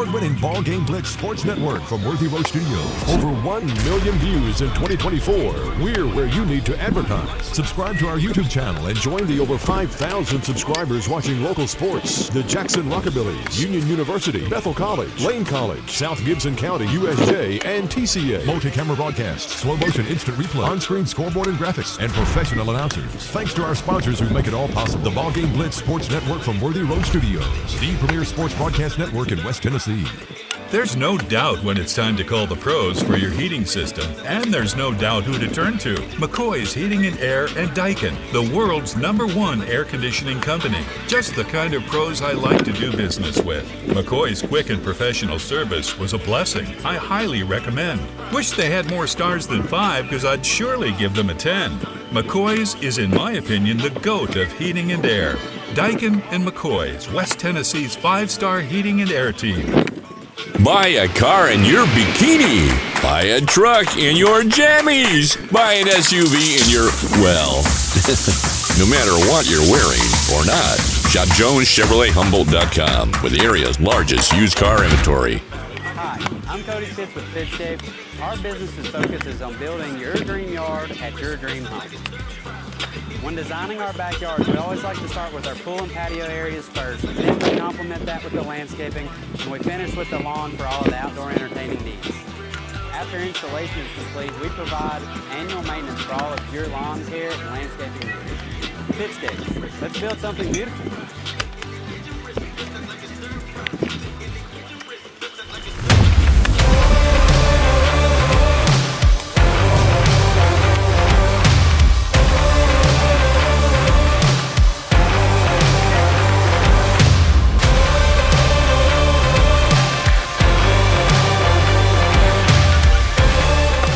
award-winning Ball Game Blitz Sports Network from Worthy Road Studios. Over 1 million views in 2024. We're where you need to advertise. Subscribe to our YouTube channel and join the over 5,000 subscribers watching local sports. The Jackson Rockabillys, Union University, Bethel College, Lane College, South Gibson County, USJ, and TCA. Multi-camera broadcasts, slow motion instant replay, on-screen scoreboard and graphics, and professional announcers. Thanks to our sponsors who make it all possible. The Ball Game Blitz Sports Network from Worthy Road Studios, the premier sports broadcast network in West Tennessee. There's no doubt when it's time to call the pros for your heating system, and there's no doubt who to turn to. McCoy's Heating and Air and Daikin, the world's #1 air conditioning company. Just the kind of pros I like to do business with. McCoy's quick and professional service was a blessing. I highly recommend. Wish they had more stars than 5, because I'd surely give them a 10. McCoy's is, in my opinion, the GOAT of heating and air. Daikin and McCoy's, West Tennessee's 5-star heating and air team. Buy a car in your bikini. Buy a truck in your jammies. Buy an SUV in your, well, no matter what you're wearing or not. Shop JonesChevroletHumboldt.com with the area's largest used car inventory. Hi, I'm Cody Fitz with Fitscape. Our business's focus is on building your dream yard at your dream home. When designing our backyards, we always like to start with our pool and patio areas first, then we complement that with the landscaping, and we finish with the lawn for all of the outdoor entertaining needs. After installation is complete, we provide annual maintenance for all of your lawn care and landscaping needs. Fitscape, let's build something beautiful.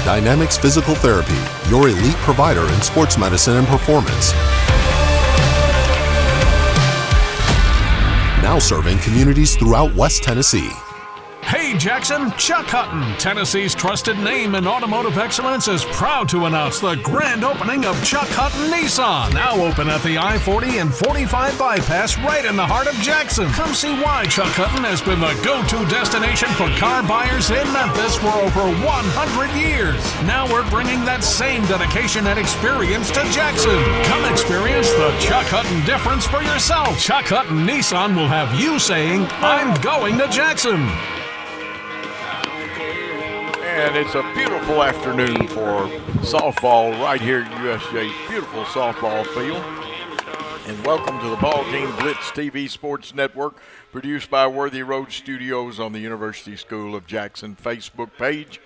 Dynamics Physical Therapy, your elite provider in sports medicine and performance. Now serving communities throughout West Tennessee. Hey Jackson, Chuck Hutton, Tennessee's trusted name in automotive excellence, is proud to announce the grand opening of Chuck Hutton Nissan, now open at the I-40 and 45 bypass right in the heart of Jackson. Come see why Chuck Hutton has been the go-to destination for car buyers in Memphis for over 100 years. Now we're bringing that same dedication and experience to Jackson. Come experience the Chuck Hutton difference for yourself. Chuck Hutton Nissan will have you saying, I'm going to Jackson. And it's a beautiful afternoon for softball right here at USJ's beautiful softball field. And welcome to the Ball Game Blitz TV Sports Network, produced by Worthy Road Studios on the University School of Jackson Facebook page.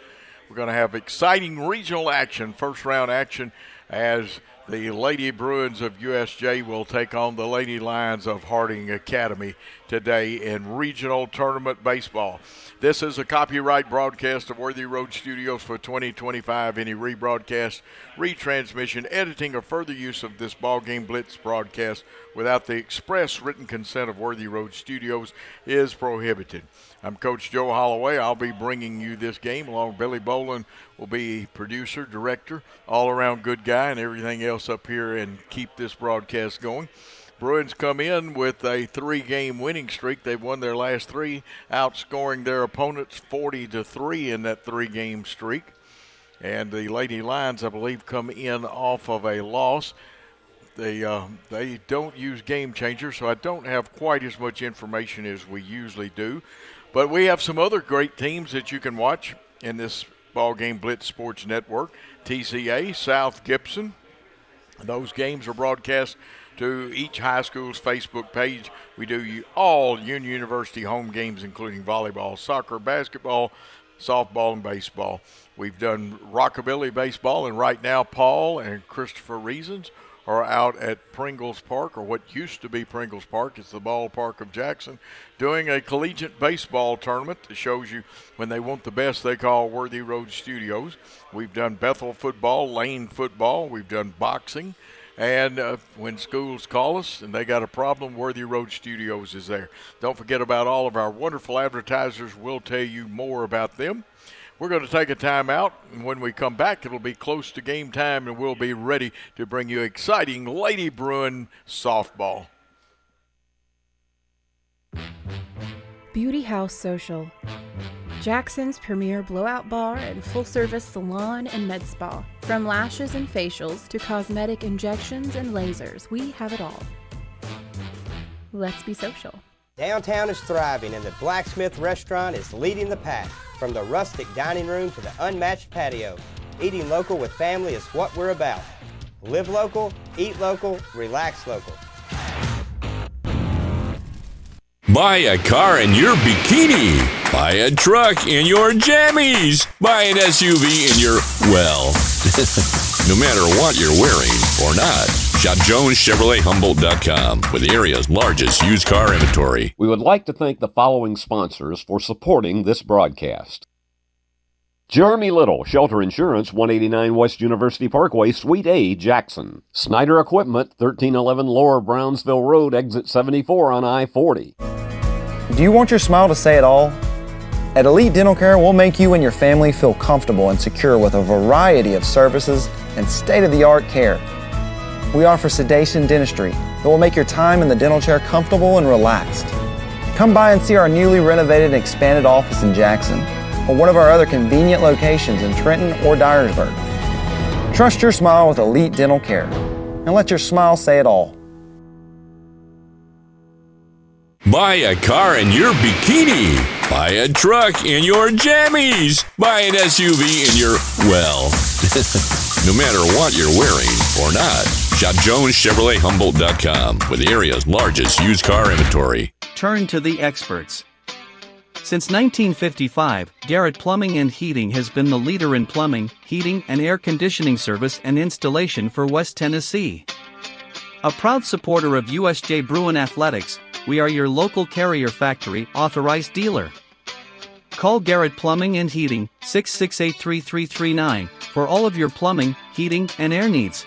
We're going to have exciting regional action, first-round action, as the Lady Bruins of USJ will take on the Lady Lions of Harding Academy today in regional tournament baseball. This is a copyright broadcast of Worthy Road Studios for 2025. Any rebroadcast, retransmission, editing, or further use of this Ball Game Blitz broadcast without the express written consent of Worthy Road Studios is prohibited. I'm Coach Joe Holloway. I'll be bringing you this game, along with Billy Boland will be producer, director, all-around good guy, and everything else up here, and keep this broadcast going. Bruins come in with a 3-game winning streak. They've won their last 3, outscoring their opponents 40-3 in that 3-game streak. And the Lady Lions, I believe, come in off of a loss. They don't use game changers, so I don't have quite as much information as we usually do. But we have some other great teams that you can watch in this Ball Game Blitz Sports Network. TCA, South Gibson. Those games are broadcast to each high school's Facebook page. We do all Union University home games, including volleyball, soccer, basketball, softball, and baseball. We've done Rockabilly baseball, and right now Paul and Christopher Reasons are out at Pringles Park, or what used to be Pringles Park. It's the ballpark of Jackson, doing a collegiate baseball tournament that shows you when they want the best, they call Worthy Road Studios. We've done Bethel football, Lane football. We've done boxing. And when schools call us and they got a problem, Worthy Road Studios is there. Don't forget about all of our wonderful advertisers. We'll tell you more about them. We're going to take a time out, and when we come back, it'll be close to game time, and we'll be ready to bring you exciting Lady Bruin softball. Beauty House Social. Jackson's premier blowout bar and full-service salon and med spa. From lashes and facials to cosmetic injections and lasers, we have it all. Let's be social. Downtown is thriving and the Blacksmith Restaurant is leading the pack. From the rustic dining room to the unmatched patio, eating local with family is what we're about. Live local, eat local, relax local. Buy a car in your bikini. Buy a truck in your jammies. Buy an SUV in your, well, no matter what you're wearing or not. Shop JonesChevroletHumboldt.com with the area's largest used car inventory. We would like to thank the following sponsors for supporting this broadcast. Jeremy Little, Shelter Insurance, 189 West University Parkway, Suite A, Jackson. Snyder Equipment, 1311 Lower Brownsville Road, Exit 74 on I-40. Do you want your smile to say it all? At Elite Dental Care, we'll make you and your family feel comfortable and secure with a variety of services and state-of-the-art care. We offer sedation dentistry that will make your time in the dental chair comfortable and relaxed. Come by and see our newly renovated and expanded office in Jackson or one of our other convenient locations in Trenton or Dyersburg. Trust your smile with Elite Dental Care and let your smile say it all. Buy a car in your bikini. Buy a truck in your jammies. Buy an SUV in your, well, no matter what you're wearing or not. Shop JonesChevroletHumboldt.com with the area's largest used car inventory. Turn to the experts. Since 1955, Garrett Plumbing and Heating has been the leader in plumbing, heating, and air conditioning service and installation for West Tennessee. A proud supporter of USJ Bruin Athletics, we are your local Carrier Factory authorized dealer. Call Garrett Plumbing and Heating, 668-3339, for all of your plumbing, heating, and air needs.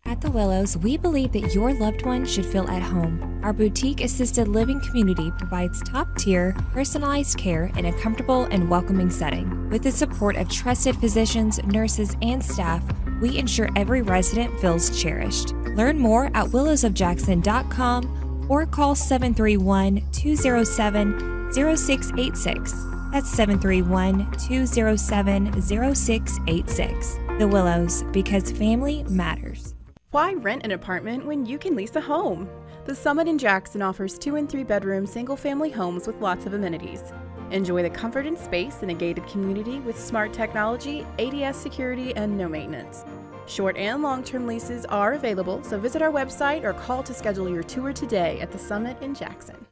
At The Willows, we believe that your loved one should feel at home. Our boutique assisted living community provides top-tier, personalized care in a comfortable and welcoming setting. With the support of trusted physicians, nurses, and staff, we ensure every resident feels cherished. Learn more at willowsofjackson.com or call 731-207-0686. That's 731-207-0686. The Willows, because family matters. Why rent an apartment when you can lease a home? The Summit in Jackson offers 2- and 3-bedroom single-family homes with lots of amenities. Enjoy the comfort and space in a gated community with smart technology, ADS security, and no maintenance. Short and long-term leases are available, so visit our website or call to schedule your tour today at the Summit in Jackson.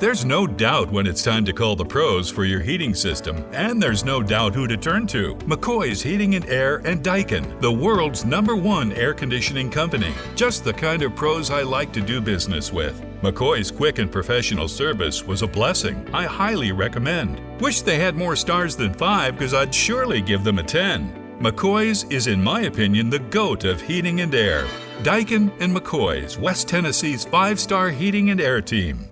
There's no doubt when it's time to call the pros for your heating system, and there's no doubt who to turn to. McCoy's Heating and Air and Daikin, the world's #1 air conditioning company. Just the kind of pros I like to do business with. McCoy's quick and professional service was a blessing. I highly recommend. Wish they had more stars than 5 because I'd surely give them a 10. McCoy's is, in my opinion, the GOAT of heating and air. Daikin and McCoy's, West Tennessee's 5-star heating and air team.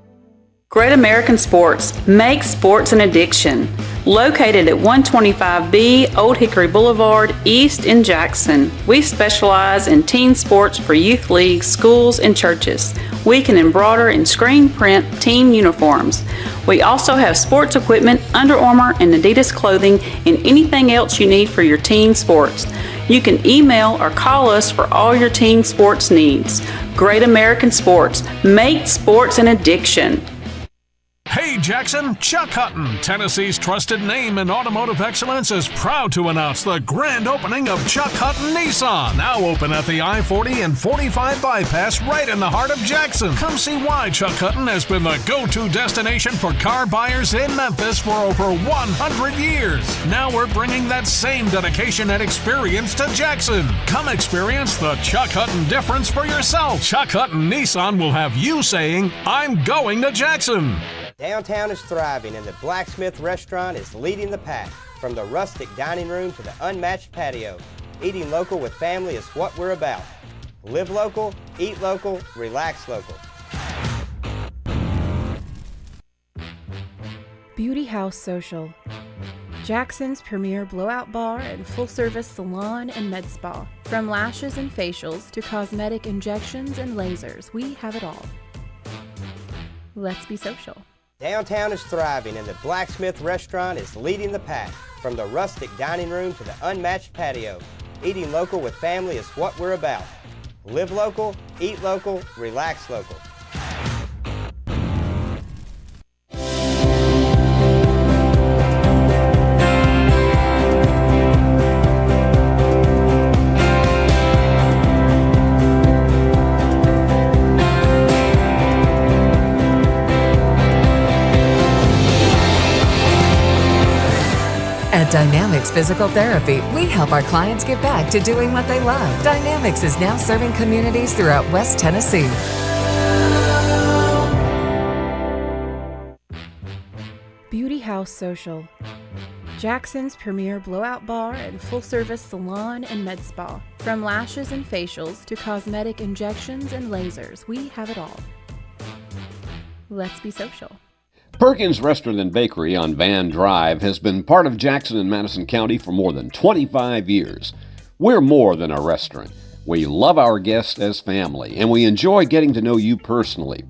Great American Sports. Make sports an addiction. Located at 125B Old Hickory Boulevard, East in Jackson. We specialize in team sports for youth leagues, schools, and churches. We can embroider and screen print team uniforms. We also have sports equipment, Under Armour, and Adidas clothing, and anything else you need for your team sports. You can email or call us for all your team sports needs. Great American Sports. Make sports an addiction. Hey Jackson, Chuck Hutton, Tennessee's trusted name in automotive excellence, is proud to announce the grand opening of Chuck Hutton Nissan, now open at the I-40 and 45 bypass right in the heart of Jackson. Come see why Chuck Hutton has been the go-to destination for car buyers in Memphis for over 100 years. Now we're bringing that same dedication and experience to Jackson. Come experience the Chuck Hutton difference for yourself. Chuck Hutton Nissan will have you saying, I'm going to Jackson. Downtown is thriving and the Blacksmith Restaurant is leading the pack. From the rustic dining room to the unmatched patio, eating local with family is what we're about. Live local, eat local, relax local. Beauty House Social. Jackson's premier blowout bar and full-service salon and med spa. From lashes and facials to cosmetic injections and lasers, we have it all. Let's be social. Downtown is thriving and the Blacksmith Restaurant is leading the pack. From the rustic dining room to the unmatched patio, eating local with family is what we're about. Live local, eat local, relax local. At Dynamics Physical Therapy, we help our clients get back to doing what they love. Dynamics is now serving communities throughout West Tennessee. Beauty House Social. Jackson's premier blowout bar and full-service salon and med spa. From lashes and facials to cosmetic injections and lasers, we have it all. Let's be social. Perkins Restaurant and Bakery on Van Drive has been part of Jackson and Madison County for more than 25 years. We're more than a restaurant. We love our guests as family, and we enjoy getting to know you personally.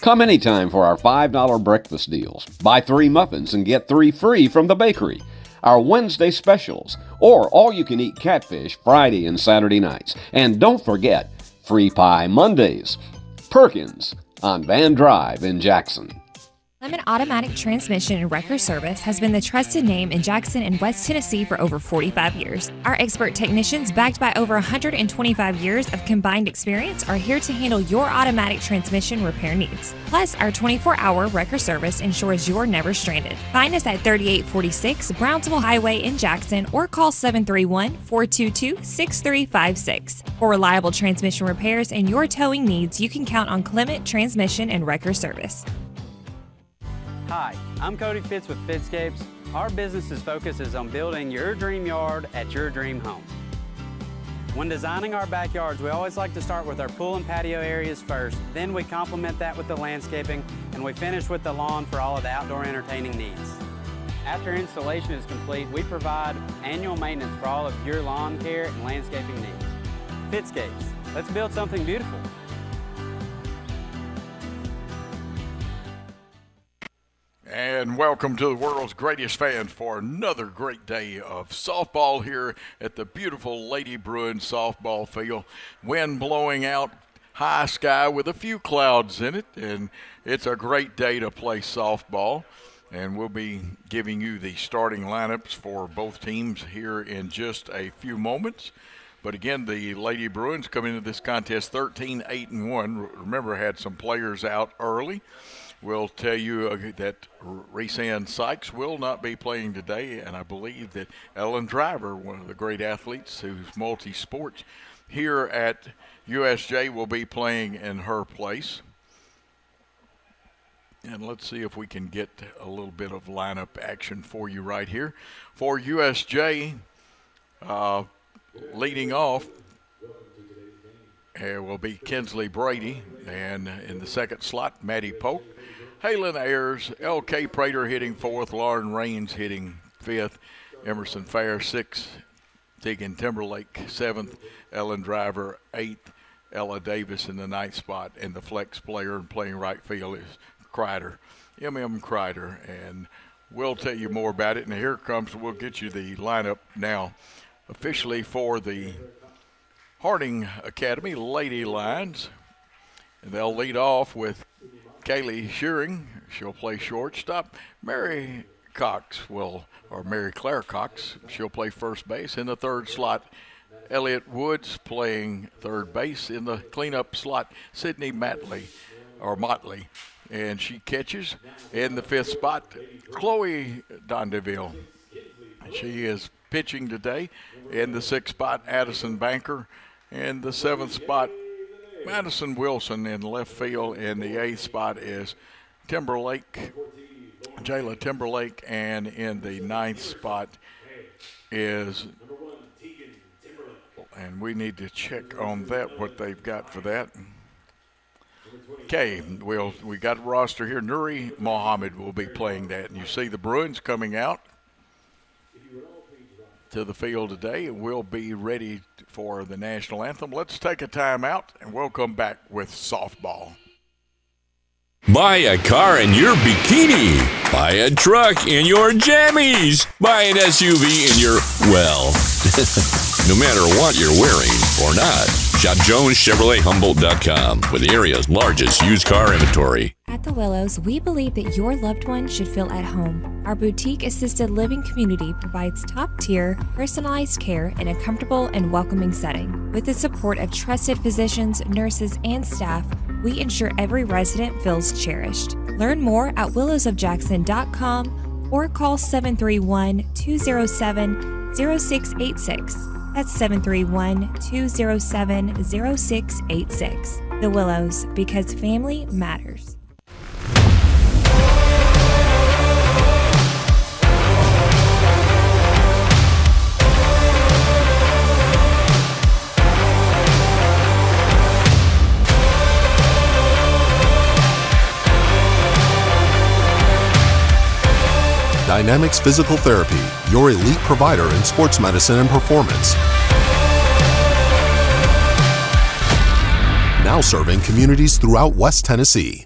Come anytime for our $5 breakfast deals. Buy 3 muffins and get 3 free from the bakery. Our Wednesday specials, or all-you-can-eat catfish Friday and Saturday nights. And don't forget, free pie Mondays. Perkins on Van Drive in Jackson. Lemon Automatic Transmission and Wrecker Service has been the trusted name in Jackson and West Tennessee for over 45 years. Our expert technicians, backed by over 125 years of combined experience, are here to handle your automatic transmission repair needs. Plus, our 24-hour wrecker service ensures you're never stranded. Find us at 3846 Brownsville Highway in Jackson or call 731-422-6356. For reliable transmission repairs and your towing needs, you can count on Clement Transmission and Wrecker Service. Hi, I'm Cody Fitz with Fitscapes. Our business's focus is on building your dream yard at your dream home. When designing our backyards, we always like to start with our pool and patio areas first. Then we complement that with the landscaping, and we finish with the lawn for all of the outdoor entertaining needs. After installation is complete, we provide annual maintenance for all of your lawn care and landscaping needs. Fitscapes, let's build something beautiful. And welcome to the world's greatest fans for another great day of softball here at the beautiful Lady Bruins softball field. Wind blowing out, high sky with a few clouds in it, and it's a great day to play softball. And we'll be giving you the starting lineups for both teams here in just a few moments. But again, the Lady Bruins come into this contest 13-8-1. Remember, had some players out early. We'll tell you that Reese-Ann Sykes will not be playing today, and I believe that Ellen Driver, one of the great athletes who's multi-sports here at USJ, will be playing in her place. And let's see if we can get a little bit of lineup action for you right here. For USJ, leading off will be Kinsley Brady, and in the second slot, Maddie Polk. Halen Ayers, L.K. Prater hitting fourth, Lauren Raines hitting fifth, Emerson Fair sixth, Tegan Timberlake seventh, Ellen Driver eighth, Ella Davis in the ninth spot, and the flex player and playing right field is Kreider, M.M. Kreider, and we'll tell you more about it. And here comes, we'll get you the lineup now officially for the Harding Academy Lady Lions, and they'll lead off with Kaylee Shearing. She'll play shortstop. Mary Claire Cox, she'll play first base. In the third slot, Elliott Woods playing third base. In the cleanup slot, Sydney Motley, and she catches. In the fifth spot, Chloe Dondeville. She is pitching today. In the sixth spot, Addison Banker. In the seventh spot, Madison Wilson in left field. In the eighth spot is Jayla Timberlake, and in the ninth spot is, and we need to check on that, what they've got for that. Okay, we got a roster here. Nuri Mohammed will be playing that, and you see the Bruins coming out. to the field today, and we'll be ready for the national anthem. Let's take a timeout, and we'll come back with softball. Buy a car in your bikini. Buy a truck in your jammies. Buy an SUV in your, well, no matter what you're wearing or not. Shop JonesChevroletHumboldt.com with the area's largest used car inventory. At the Willows, we believe that your loved one should feel at home. Our boutique assisted living community provides top-tier, personalized care in a comfortable and welcoming setting. With the support of trusted physicians, nurses, and staff, we ensure every resident feels cherished. Learn more at willowsofjackson.com or call 731-207-0686. That's 731-207-0686. The Willows, because family matters. Dynamics Physical Therapy, your elite provider in sports medicine and performance. Now serving communities throughout West Tennessee.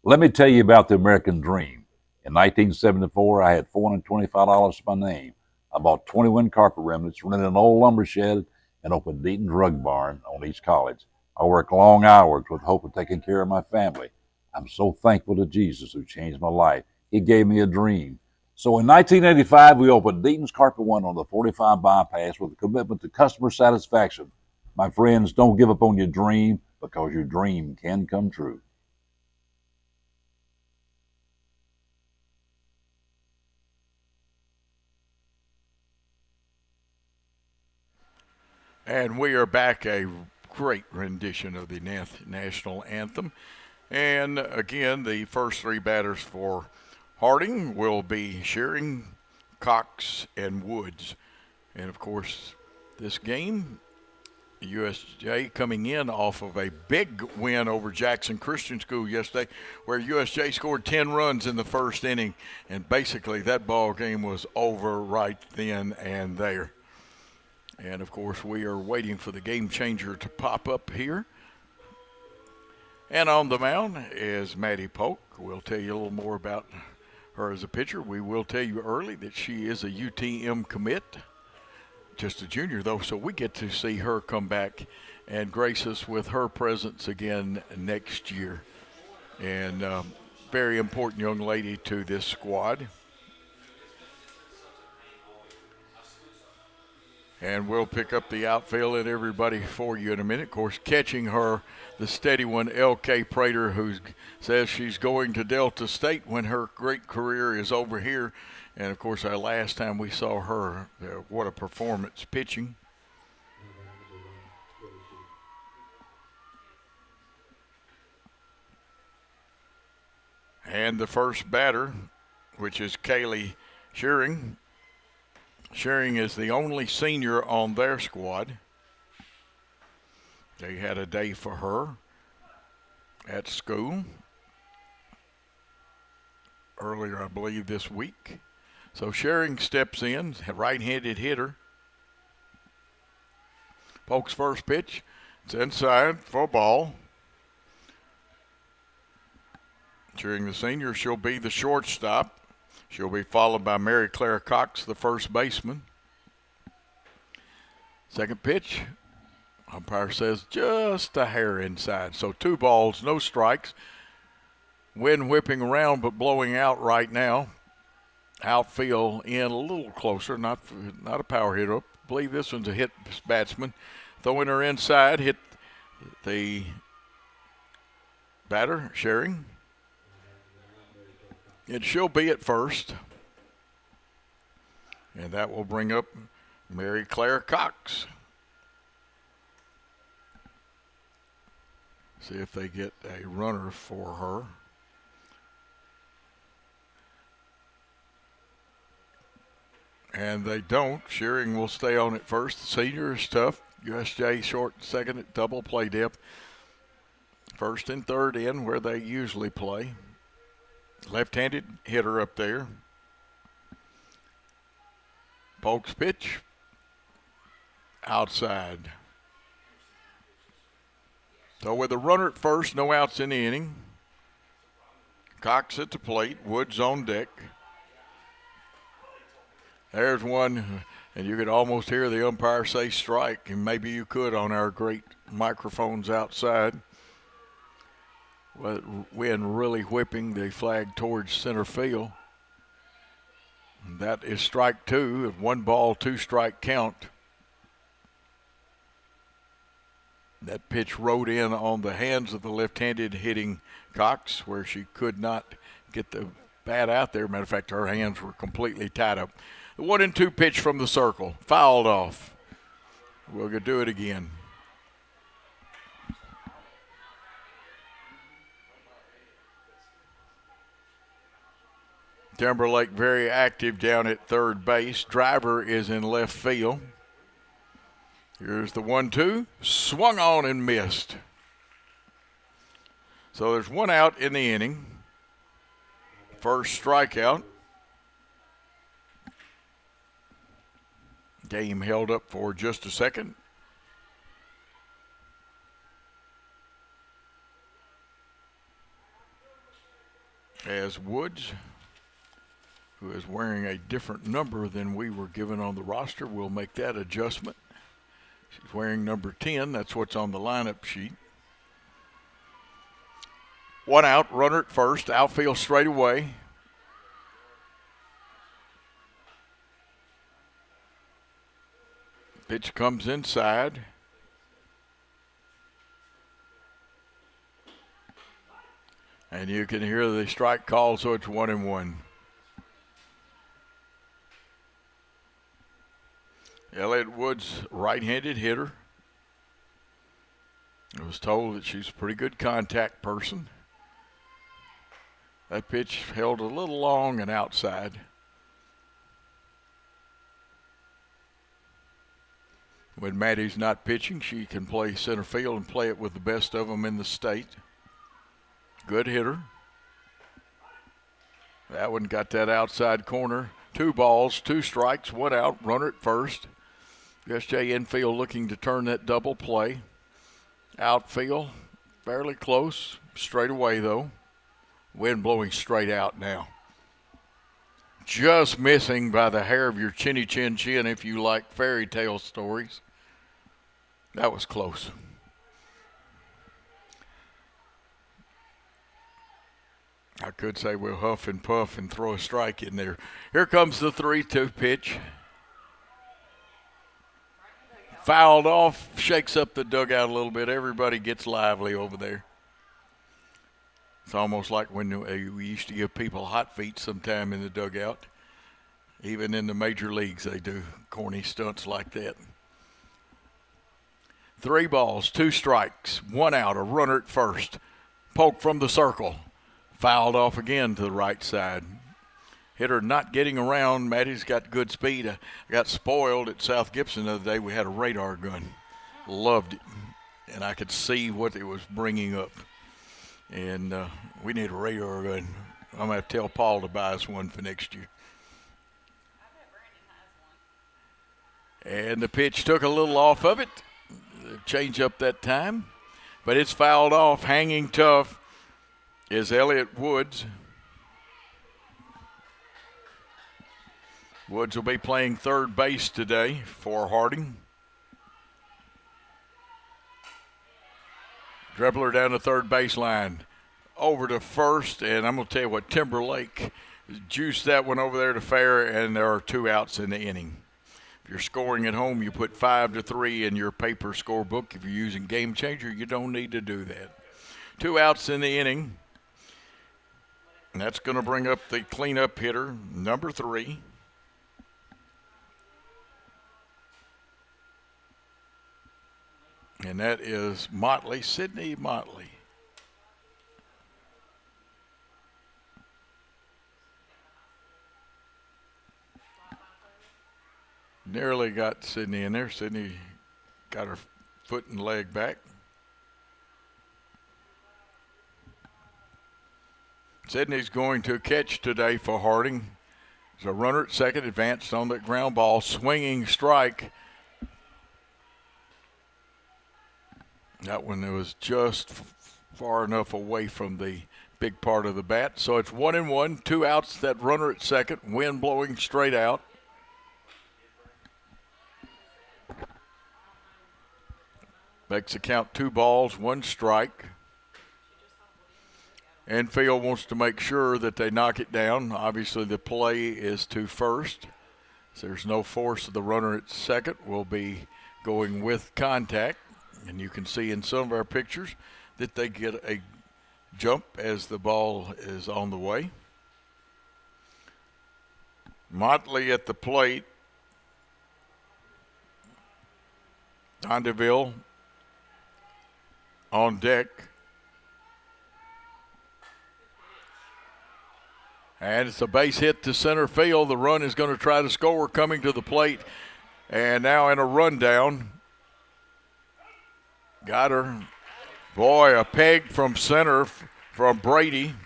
Let me tell you about the American Dream. In 1974, I had $425 to my name. I bought 21 carpet remnants, rented an old lumber shed, and opened Deaton Drug Barn on East College. I worked long hours with hope of taking care of my family. I'm so thankful to Jesus who changed my life. He gave me a dream. So in 1985, we opened Deaton's Carpet One on the 45 bypass with a commitment to customer satisfaction. My friends, don't give up on your dream, because your dream can come true. And we are back, a great rendition of the national anthem. And again, the first three batters for Harding will be Shearing, Cox, and Woods. And of course, this game, USJ coming in off of a big win over Jackson Christian School yesterday, where USJ scored 10 runs in the first inning, and basically that ball game was over right then and there. And of course, we are waiting for the game changer to pop up here. And on the mound is Maddie Polk. We'll tell you a little more about her as a pitcher. We will tell you early that she is a UTM commit. Just a junior, though, so we get to see her come back and grace us with her presence again next year. And very important young lady to this squad. And we'll pick up the outfield and everybody for you in a minute. Of course, catching her, the steady one, L.K. Prater, who says she's going to Delta State when her great career is over here. And, of course, our last time we saw her, what a performance pitching. And the first batter, which is Kaylee Shearing. Shearing is the only senior on their squad. They had a day for her at school earlier, I believe, this week. So Shearing steps in, a right-handed hitter. Polk's first pitch, it's inside for a ball. Shearing, the senior, she'll be the shortstop. She'll be followed by Mary Claire Cox, the first baseman. Second pitch, umpire says just a hair inside. So 2 balls, no strikes. Wind whipping around but blowing out right now. Outfield in a little closer, not a power hitter. I believe this one's a hit batsman. Throwing her inside, hit the batter, Shearing. And she'll be at first. And that will bring up Mary Claire Cox. See if they get a runner for her. And they don't. Shearing will stay on at first. The senior is tough. USJ short second at double play depth. First and third in where they usually play. Left-handed hitter up there. Polk's pitch. Outside. So with a runner at first, no outs in the inning. Cox at the plate, Woods on deck. There's one, and you could almost hear the umpire say strike, and maybe you could on our great microphones outside. Wind really whipping the flag towards center field. And that is strike two, 1 ball, 2 strike count. That pitch rode in on the hands of the left-handed hitting Cox, where she could not get the bat out there. Matter of fact, her hands were completely tied up. The 1-2 pitch from the circle, fouled off. We'll do it again. Timberlake very active down at third base. Driver is in left field. Here's the 1-2, swung on and missed. So there's 1 out in the inning. First strikeout. Game held up for just a second. As Woods, who is wearing a different number than we were given on the roster, will make that adjustment. She's wearing number 10. That's what's on the lineup sheet. 1 out, runner at first, outfield straight away. Pitch comes inside. And you can hear the strike call, so it's 1-1. Elliott Woods, right-handed hitter. I was told that she's a pretty good contact person. That pitch held a little long and outside. When Maddie's not pitching, she can play center field and play it with the best of them in the state. Good hitter. That one got that outside corner. 2 balls, 2 strikes, 1 out, runner at first. USJ infield looking to turn that double play. Outfield, fairly close. Straight away, though. Wind blowing straight out now. Just missing by the hair of your chinny chin chin if you like fairy tale stories. That was close. I could say we'll huff and puff and throw a strike in there. Here comes the 3-2 pitch. Fouled off, shakes up the dugout a little bit. Everybody gets lively over there. It's almost like when we used to give people hot feet sometime in the dugout. Even in the major leagues, they do corny stunts like that. 3 balls, 2 strikes, 1 out, a runner at first. Poke from the circle. Fouled off again to the right side. Hitter not getting around. Maddie's got good speed. I got spoiled at South Gibson the other day. We had a radar gun. Loved it. And I could see what it was bringing up. And we need a radar gun. I'm going to have to tell Paul to buy us one for next year. And the pitch took a little off of it. Change up that time. But it's fouled off. Hanging tough is Elliott Woods. Woods will be playing third base today for Harding. Dribbler down the third baseline. Over to first, and I'm going to tell you what, Timberlake juiced that one over there to fair, and there are 2 outs in the inning. If you're scoring at home, you put 5-3 in your paper scorebook. If you're using Game Changer, you don't need to do that. 2 outs in the inning. And that's going to bring up the cleanup hitter, number 3. And that is Motley, Sydney Motley. Nearly got Sydney in there. Sydney got her foot and leg back. Sydney's going to catch today for Harding. There's a runner at second, advanced on that ground ball, swinging strike. That one was just far enough away from the big part of the bat. So it's 1-1, 2 outs. That runner at second, wind blowing straight out. Makes the count 2 balls, 1 strike. Infield wants to make sure that they knock it down. Obviously, the play is to first. So there's no force. The runner at second will be going with contact. And you can see in some of our pictures that they get a jump as the ball is on the way. Motley at the plate. Dondeville on deck. And it's a base hit to center field. The run is going to try to score coming to the plate. And now in a rundown. Got her. Boy, a peg from center from Brady.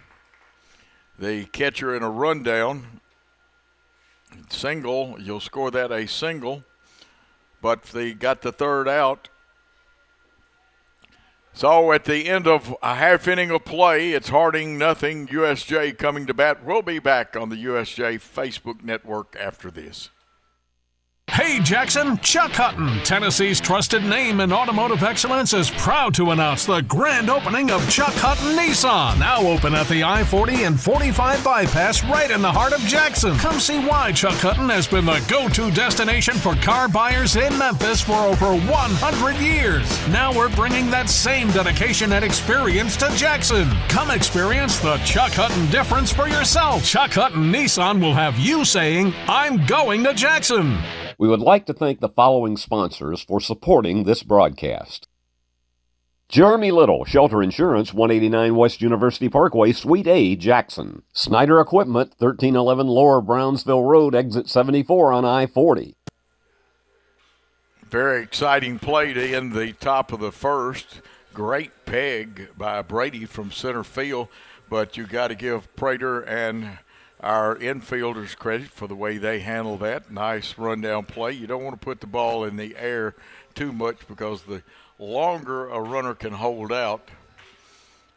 The catcher in a rundown. Single, you'll score that a single. But they got the third out. So at the end of a half inning of play, it's Harding nothing. USJ coming to bat. We'll be back on the USJ Facebook network after this. Hey Jackson, Chuck Hutton, Tennessee's trusted name in automotive excellence, is proud to announce the grand opening of Chuck Hutton Nissan, now open at the I-40 and 45 bypass right in the heart of Jackson. Come see why Chuck Hutton has been the go-to destination for car buyers in Memphis for over 100 years. Now we're bringing that same dedication and experience to Jackson. Come experience the Chuck Hutton difference for yourself. Chuck Hutton Nissan will have you saying, "I'm going to Jackson." We would like to thank the following sponsors for supporting this broadcast. Jeremy Little, Shelter Insurance, 189 West University Parkway, Suite A, Jackson. Snyder Equipment, 1311 Lower Brownsville Road, Exit 74 on I-40. Very exciting play to end the top of the first. Great peg by Brady from center field, but you got to give Prater and our infielders credit for the way they handle that. Nice rundown play. You don't want to put the ball in the air too much because the longer a runner can hold out,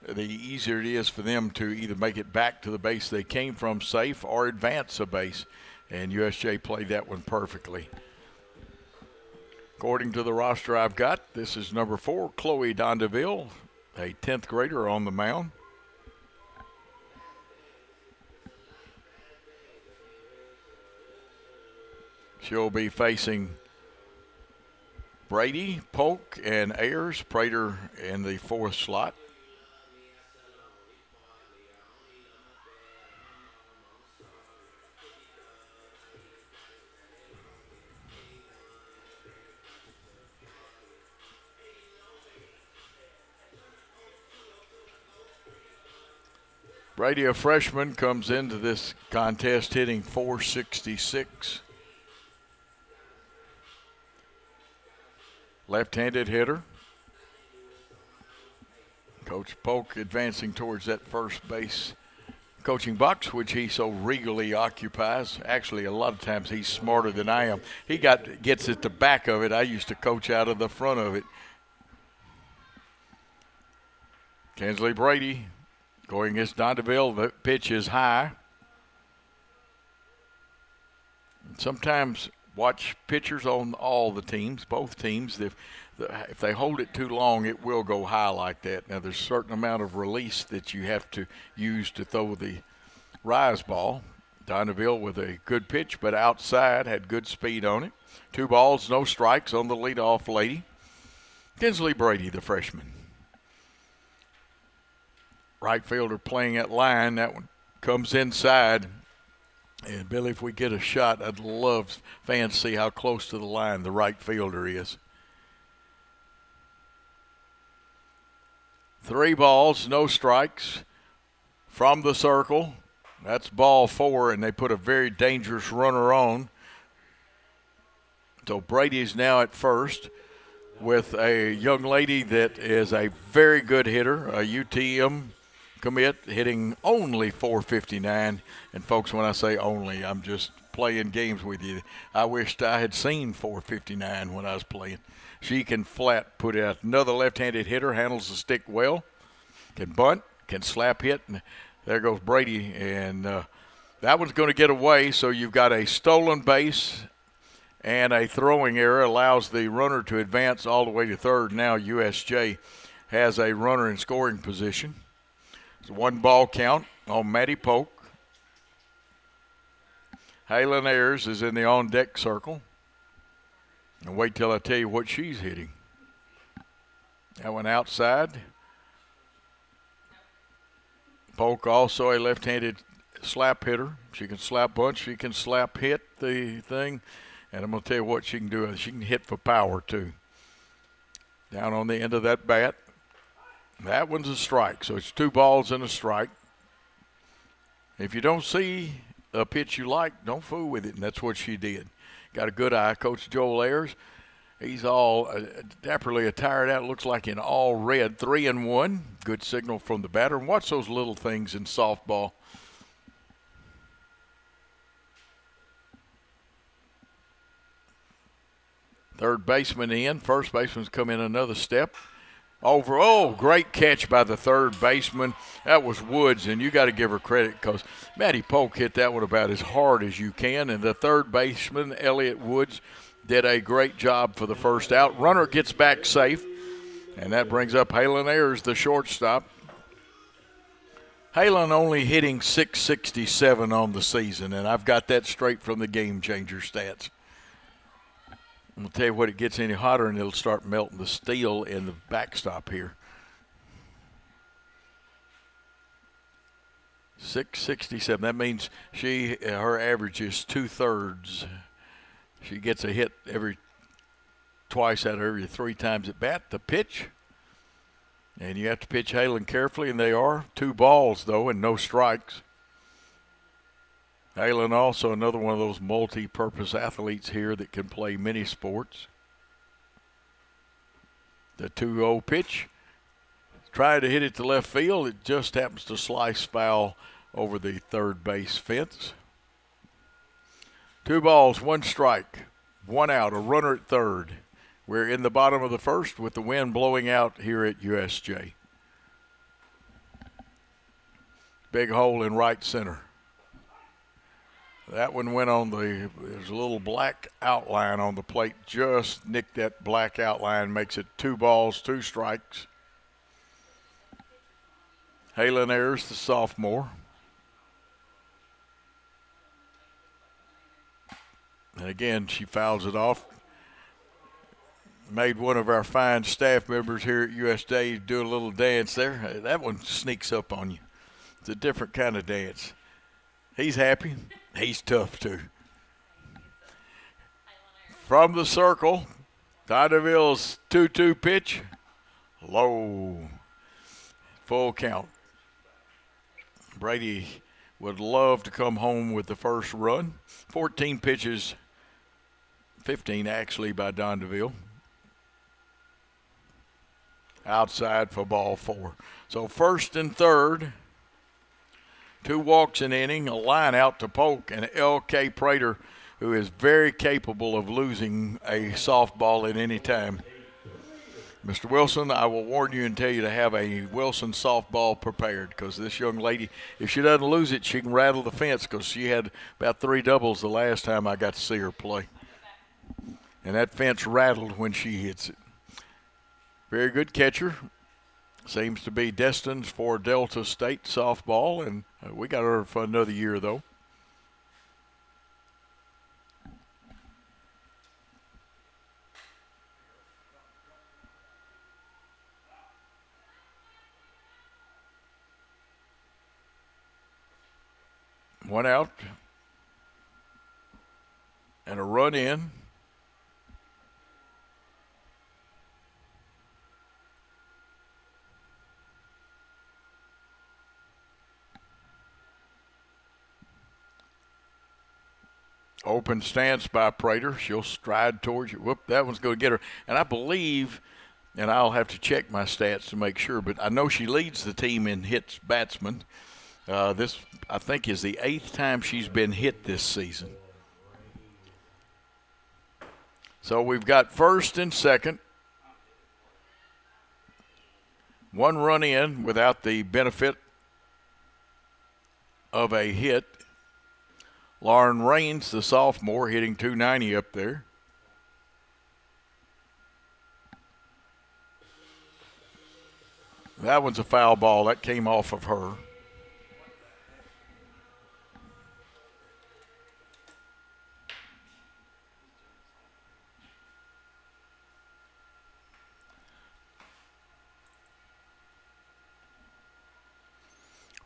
the easier it is for them to either make it back to the base they came from safe or advance a base. And USJ played that one perfectly. According to the roster I've got, this is number 4, Chloe Dondeville, a 10th grader on the mound. She'll be facing Brady, Polk, and Ayers. Prater in the 4th slot. Brady, a freshman, comes into this contest hitting .466. Left-handed hitter. Coach Polk advancing towards that first base coaching box, which he so regally occupies. Actually, a lot of times he's smarter than I am. He gets at the back of it. I used to coach out of the front of it. Kinsley Brady going against Dondeville. The pitch is high. Sometimes watch pitchers on all the teams, both teams. If they hold it too long, it will go high like that. Now, there's a certain amount of release that you have to use to throw the rise ball. Dondeville with a good pitch, but outside, had good speed on it. 2 balls, no strikes on the leadoff lady. Kinsley Brady, the freshman. Right fielder playing at line. That one comes inside. And, Billy, if we get a shot, I'd love fans to see how close to the line the right fielder is. 3 balls, no strikes from the circle. That's ball 4, and they put a very dangerous runner on. So Brady's now at first with a young lady that is a very good hitter, a UTM commit, hitting only .459. And, folks, when I say only, I'm just playing games with you. I wished I had seen .459 when I was playing. She can flat put it out. Another left-handed hitter, handles the stick well, can bunt, can slap hit. And there goes Brady, and that one's going to get away. So you've got a stolen base and a throwing error, allows the runner to advance all the way to third. Now USJ has a runner in scoring position. It's a 1-ball count on Maddie Polk. Halen Ayers is in the on-deck circle. And wait till I tell you what she's hitting. That one outside. Polk also a left-handed slap hitter. She can slap bunt. She can slap hit the thing. And I'm going to tell you what she can do. She can hit for power, too. Down on the end of that bat. That one's a strike. So it's 2 balls and a strike. If you don't see a pitch you like, don't fool with it. And that's what she did. Got a good eye. Coach Joel Ayers, he's all dapperly attired out. Looks like in all red. 3-1. Good signal from the batter. And watch those little things in softball. Third baseman in. First baseman's come in another step. Over. Oh, great catch by the third baseman. That was Woods, and you got to give her credit because Maddie Polk hit that one about as hard as you can. And the third baseman, Elliott Woods, did a great job for the first out. Runner gets back safe, and that brings up Halen Ayers, the shortstop. Halen only hitting .667 on the season, and I've got that straight from the Game Changer stats. I'm going to tell you what, it gets any hotter and it'll start melting the steel in the backstop here. 667. That means her average is 2/3. She gets a hit twice out of every 3 times at bat. The pitch. And you have to pitch Halen carefully, and they are. 2 balls, though, and no strikes. Halen also another one of those multi-purpose athletes here that can play many sports. The 2-0 pitch. Tried to hit it to left field. It just happens to slice foul over the third base fence. 2 balls, 1 strike, 1 out, a runner at third. We're in the bottom of the first with the wind blowing out here at USJ. Big hole in right center. That one went on there's a little black outline on the plate. Just nicked that black outline, makes it 2 balls, 2 strikes. Halen Ayers, the sophomore. And again, she fouls it off. Made one of our fine staff members here at USJ do a little dance there. That one sneaks up on you. It's a different kind of dance. He's happy. He's tough, too. From the circle, Tydeville's 2-2 pitch. Low. Full count. Brady would love to come home with the first run. 14 pitches, 15 actually by Don DeVille. Outside for ball 4. So first and third. 2 walks an inning, a line out to Polk, and L.K. Prater, who is very capable of losing a softball at any time. Mr. Wilson, I will warn you and tell you to have a Wilson softball prepared because this young lady, if she doesn't lose it, she can rattle the fence because she had about 3 doubles the last time I got to see her play. And that fence rattled when she hits it. Very good catcher. Seems to be destined for Delta State softball, and we got her for another year, though. One out and a run in. Open stance by Prater. She'll stride towards you. Whoop, that one's going to get her. And I believe and I'll have to check my stats to make sure, but I know she leads the team in hits batsmen. This, I think, is the 8th time she's been hit this season. So we've got first and second. 1 run in without the benefit of a hit. Lauren Raines, the sophomore, hitting .290 up there. That one's a foul ball. That came off of her.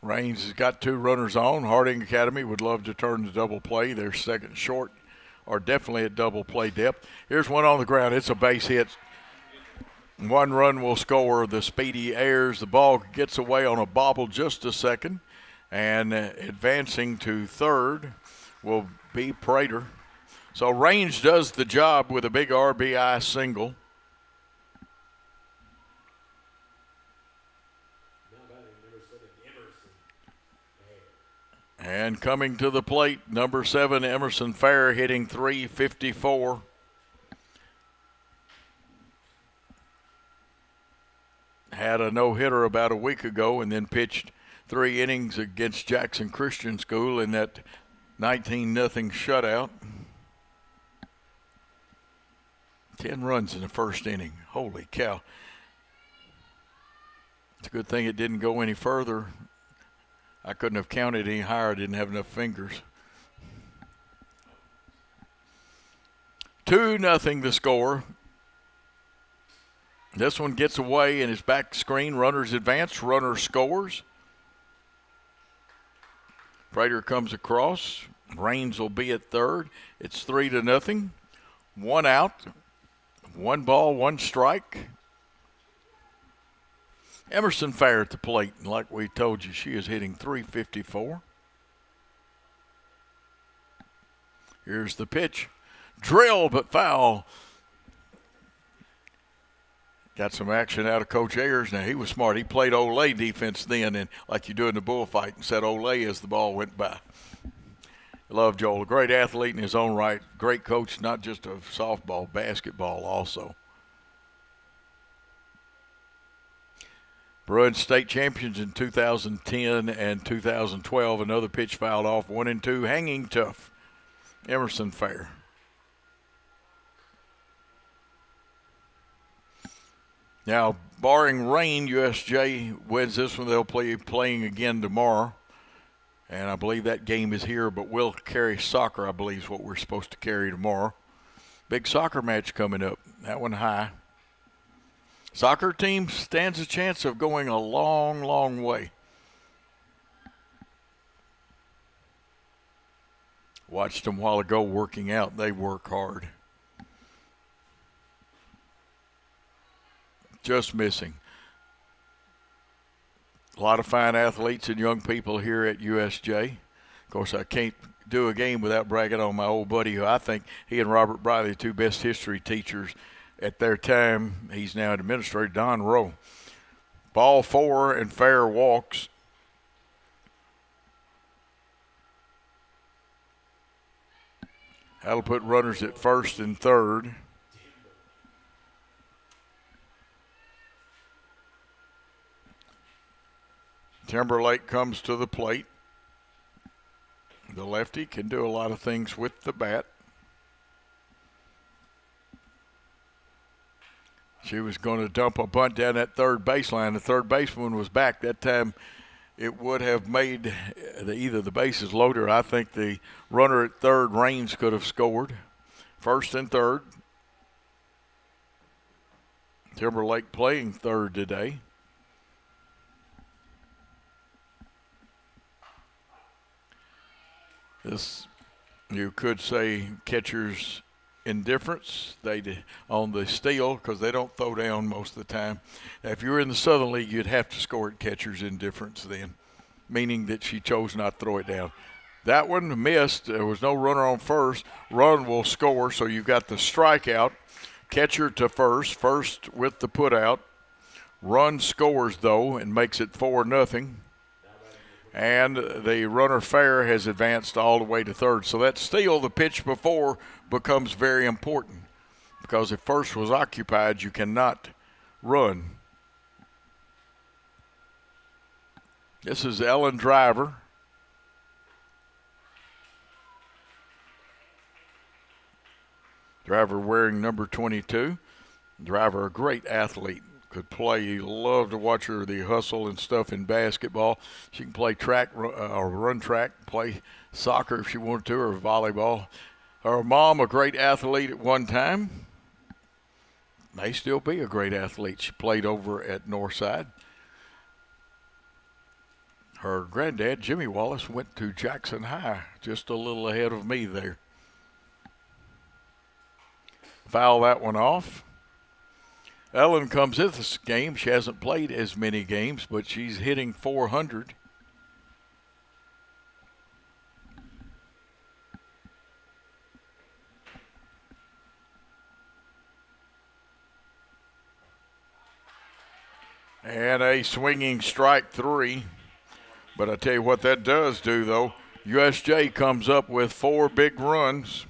Raines has got 2 runners on. Harding Academy would love to turn to double play. Their second short are definitely at double play depth. Here's one on the ground. It's a base hit. 1 run will score. The Speedy Airs. The ball gets away on a bobble just a second. And advancing to third will be Prater. So Raines does the job with a big RBI single. And coming to the plate, number 7, Emerson Fair, hitting .354. Had a no-hitter about a week ago and then pitched 3 innings against Jackson Christian School in that 19-0 shutout. 10 runs in the first inning. Holy cow. It's a good thing it didn't go any further. I couldn't have counted any higher. I didn't have enough fingers. 2-0 the score. This one gets away in his back screen. Runners advance. Runner scores. Prater comes across. Raines will be at third. It's 3-0. 1 out. 1 ball, 1 strike. Emerson Fair at the plate, and like we told you, she is hitting .354. Here's the pitch. Drill, but foul. Got some action out of Coach Ayers. Now, he was smart. He played Olay defense then, and like you do in the bullfight, and said Olay as the ball went by. Love Joel. A great athlete in his own right. Great coach, not just of softball, basketball also. Bruins state champions in 2010 and 2012. Another pitch fouled off. 1-2, hanging tough. Emerson Fair. Now, barring rain, USJ wins this one. They'll be playing again tomorrow. And I believe that game is here, but we'll carry soccer, I believe is what we're supposed to carry tomorrow. Big soccer match coming up. That one high. Soccer team stands a chance of going a long, long way. Watched them a while ago working out. They work hard. Just missing. A lot of fine athletes and young people here at USJ. Of course, I can't do a game without bragging on my old buddy, who I think he and Robert Briley, the 2 best history teachers at their time. He's now an administrator, Don Rowe. Ball 4 and Fair walks. That'll put runners at first and third. Timberlake comes to the plate. The lefty can do a lot of things with the bat. She was going to dump a bunt down that third baseline. The third baseman was back. That time it would have made either the bases loaded, or I think the runner at third, Raines, could have scored. First and third. Timberlake playing third today. This, you could say, catcher's indifference. They on the steal, because they don't throw down most of the time. Now, if you were in the Southern League, you'd have to score at catcher's indifference then, meaning that she chose not to throw it down. That one missed. There was no runner on first. Run will score, so you've got the strikeout catcher to first. First with the putout. Run scores, though, and makes it 4-0. And the runner fair has advanced all the way to third. So that steal, the pitch before, becomes very important because if first was occupied, you cannot run. This is Ellen Driver. Driver wearing number 22. Driver, a great athlete. Could play. You love to watch her, the hustle and stuff in basketball. She can play track or run track, play soccer if she wanted to, or volleyball. Her mom, a great athlete at one time. May still be a great athlete. She played over at Northside. Her granddad, Jimmy Wallace, went to Jackson High, just a little ahead of me there. Foul that one off. Ellen comes into this game. She hasn't played as many games, but she's hitting .400. And a swinging strike 3. But I tell you what that does do, though. USJ comes up with 4 big runs.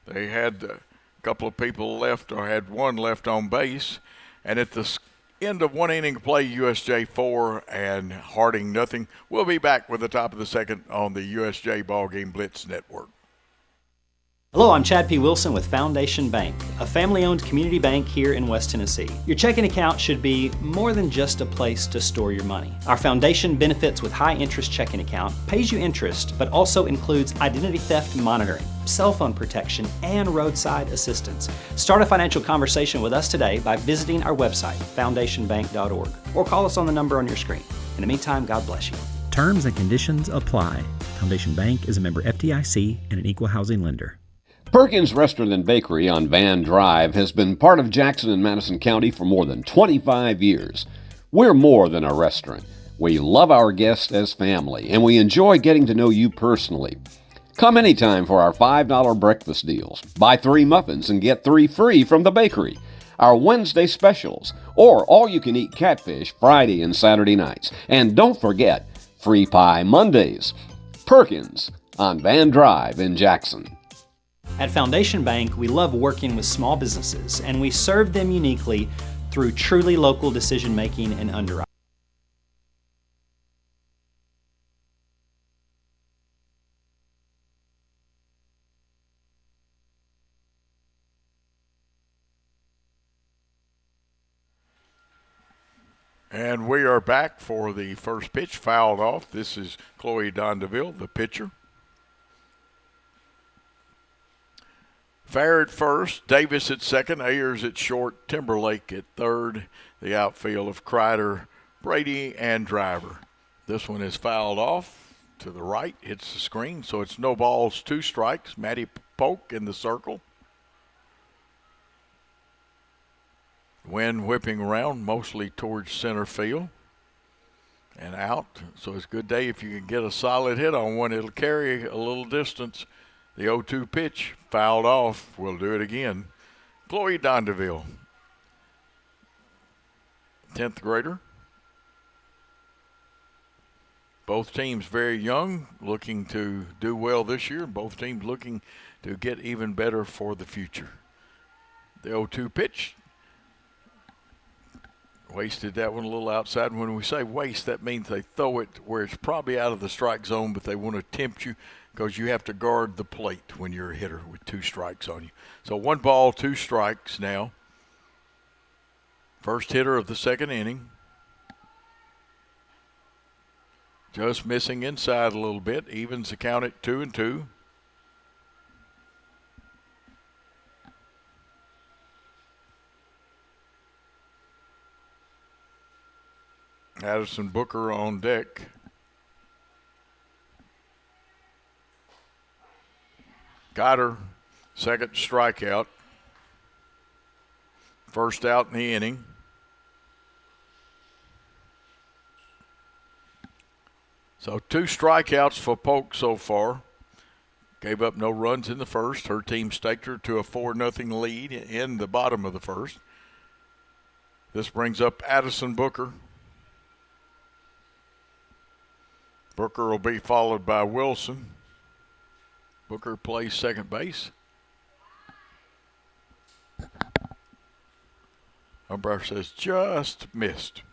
They had a couple of people left, or had one left on base. And at the end of 1 inning play, USJ 4 and Harding nothing. We'll be back with the top of the second on the USJ Ballgame Blitz Network. Hello, I'm Chad P. Wilson with Foundation Bank, a family-owned community bank here in West Tennessee. Your checking account should be more than just a place to store your money. Our foundation benefits with high-interest checking account pays you interest, but also includes identity theft monitoring, cell phone protection, and roadside assistance. Start a financial conversation with us today by visiting our website, foundationbank.org, or call us on the number on your screen. In the meantime, God bless you. Terms and conditions apply. Foundation Bank is a member FDIC and an equal housing lender. Perkins Restaurant and Bakery on Van Drive has been part of Jackson and Madison County for more than 25 years. We're more than a restaurant. We love our guests as family, and we enjoy getting to know you personally. Come anytime for our $5 breakfast deals. Buy 3 muffins and get 3 free from the bakery. Our Wednesday specials, or all-you-can-eat catfish Friday and Saturday nights. And don't forget, free pie Mondays. Perkins on Van Drive in Jackson. At Foundation Bank, we love working with small businesses, and we serve them uniquely through truly local decision-making and underwriting. And we are back for the first pitch, fouled off. This is Chloe Dondeville, the pitcher. Fair at first, Davis at second, Ayers at short, Timberlake at third. The outfield of Kreider, Brady, and Driver. This one is fouled off to the right, hits the screen, so it's no balls, 2 strikes. Matty Polk in the circle. Wind whipping around, mostly towards center field and out. So it's a good day if you can get a solid hit on one. It'll carry a little distance. The 0-2 pitch, fouled off. We'll do it again. Chloe Dondeville, 10th grader. Both teams very young, looking to do well this year. Both teams looking to get even better for the future. The 0-2 pitch, wasted that one a little outside. When we say waste, that means they throw it where it's probably out of the strike zone, but they want to tempt you, because you have to guard the plate when you're a hitter with 2 strikes on you. So 1 ball, 2 strikes now. First hitter of the second inning. Just missing inside a little bit. Evens the count at 2-2. Addison Booker on deck. Got her. Second strikeout. First out in the inning. So 2 strikeouts for Polk so far. gave up no runs in the first. Her team staked her to a 4-0 lead in the bottom of the first. This brings up Addison Booker. Booker will be followed by Wilson. Booker plays second base. Umpire says just missed.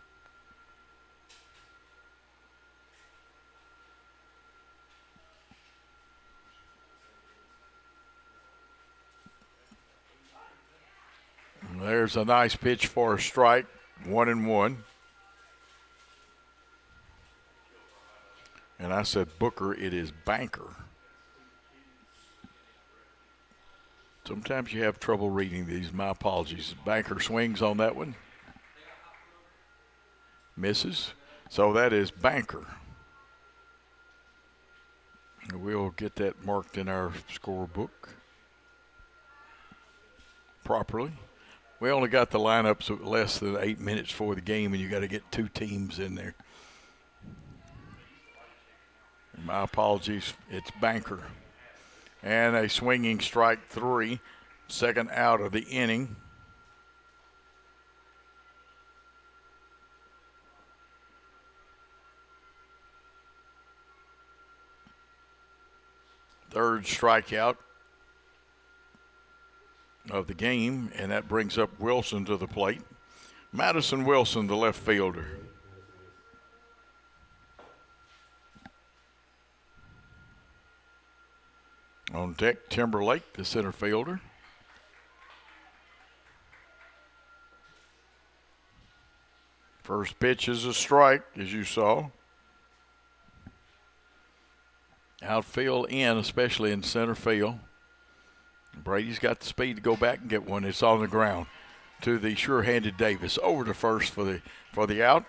And there's a nice pitch for a strike, 1-1. And I said Booker, it is Banker. Sometimes you have trouble reading these. My apologies. Banker swings on that one. Misses. So that is Banker. We'll get that marked in our scorebook properly. We only got the lineups less than 8 minutes for the game, and you got to get two teams in there. My apologies. It's Banker. And a swinging strike 3, second out of the inning. Third strikeout of the game, and that brings up Wilson to the plate. Madison Wilson, the left fielder. On deck, Timberlake, the center fielder. First pitch is a strike, as you saw. Outfield in, especially in center field. Brady's got the speed to go back and get one. It's on the ground to the sure-handed Davis. Over to first for the out.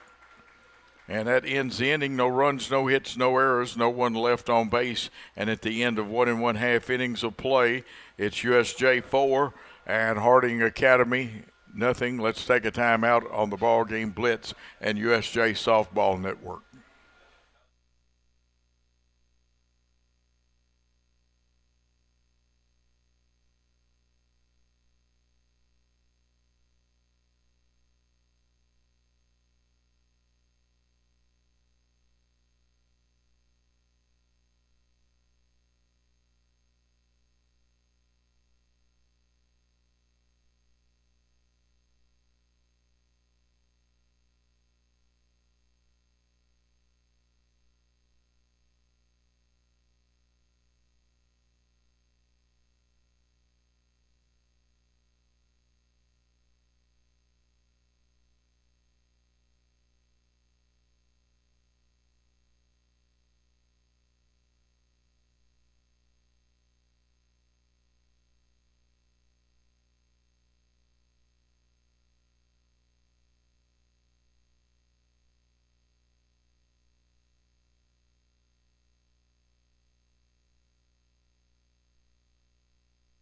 And that ends the inning. No runs, no hits, no errors, no one left on base. And at the end of 1 1/2 innings of play, it's USJ 4 and Harding Academy nothing. Let's take a timeout on the Ball Game Blitz and USJ Softball Network.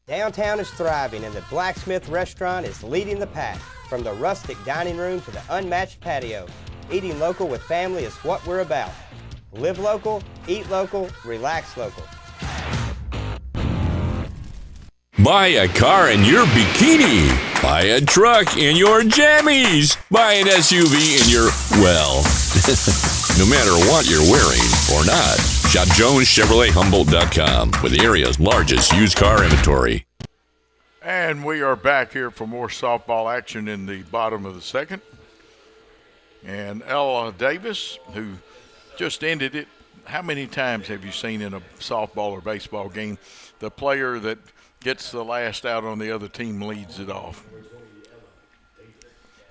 Downtown is thriving and the Blacksmith Restaurant is leading the pack. From the rustic dining room to the unmatched patio, eating local with family is what we're about. Live local, eat local, relax local. Buy a car in your bikini. Buy a truck in your jammies. Buy an SUV in your, well, no matter what you're wearing or not. Shop JonesChevroletHumboldt.com with the area's largest used car inventory. And we are back here for more softball action in the bottom of the second. And Ella Davis, who just ended it, how many times have you seen in a softball or baseball game the player that gets the last out on the other team leads it off?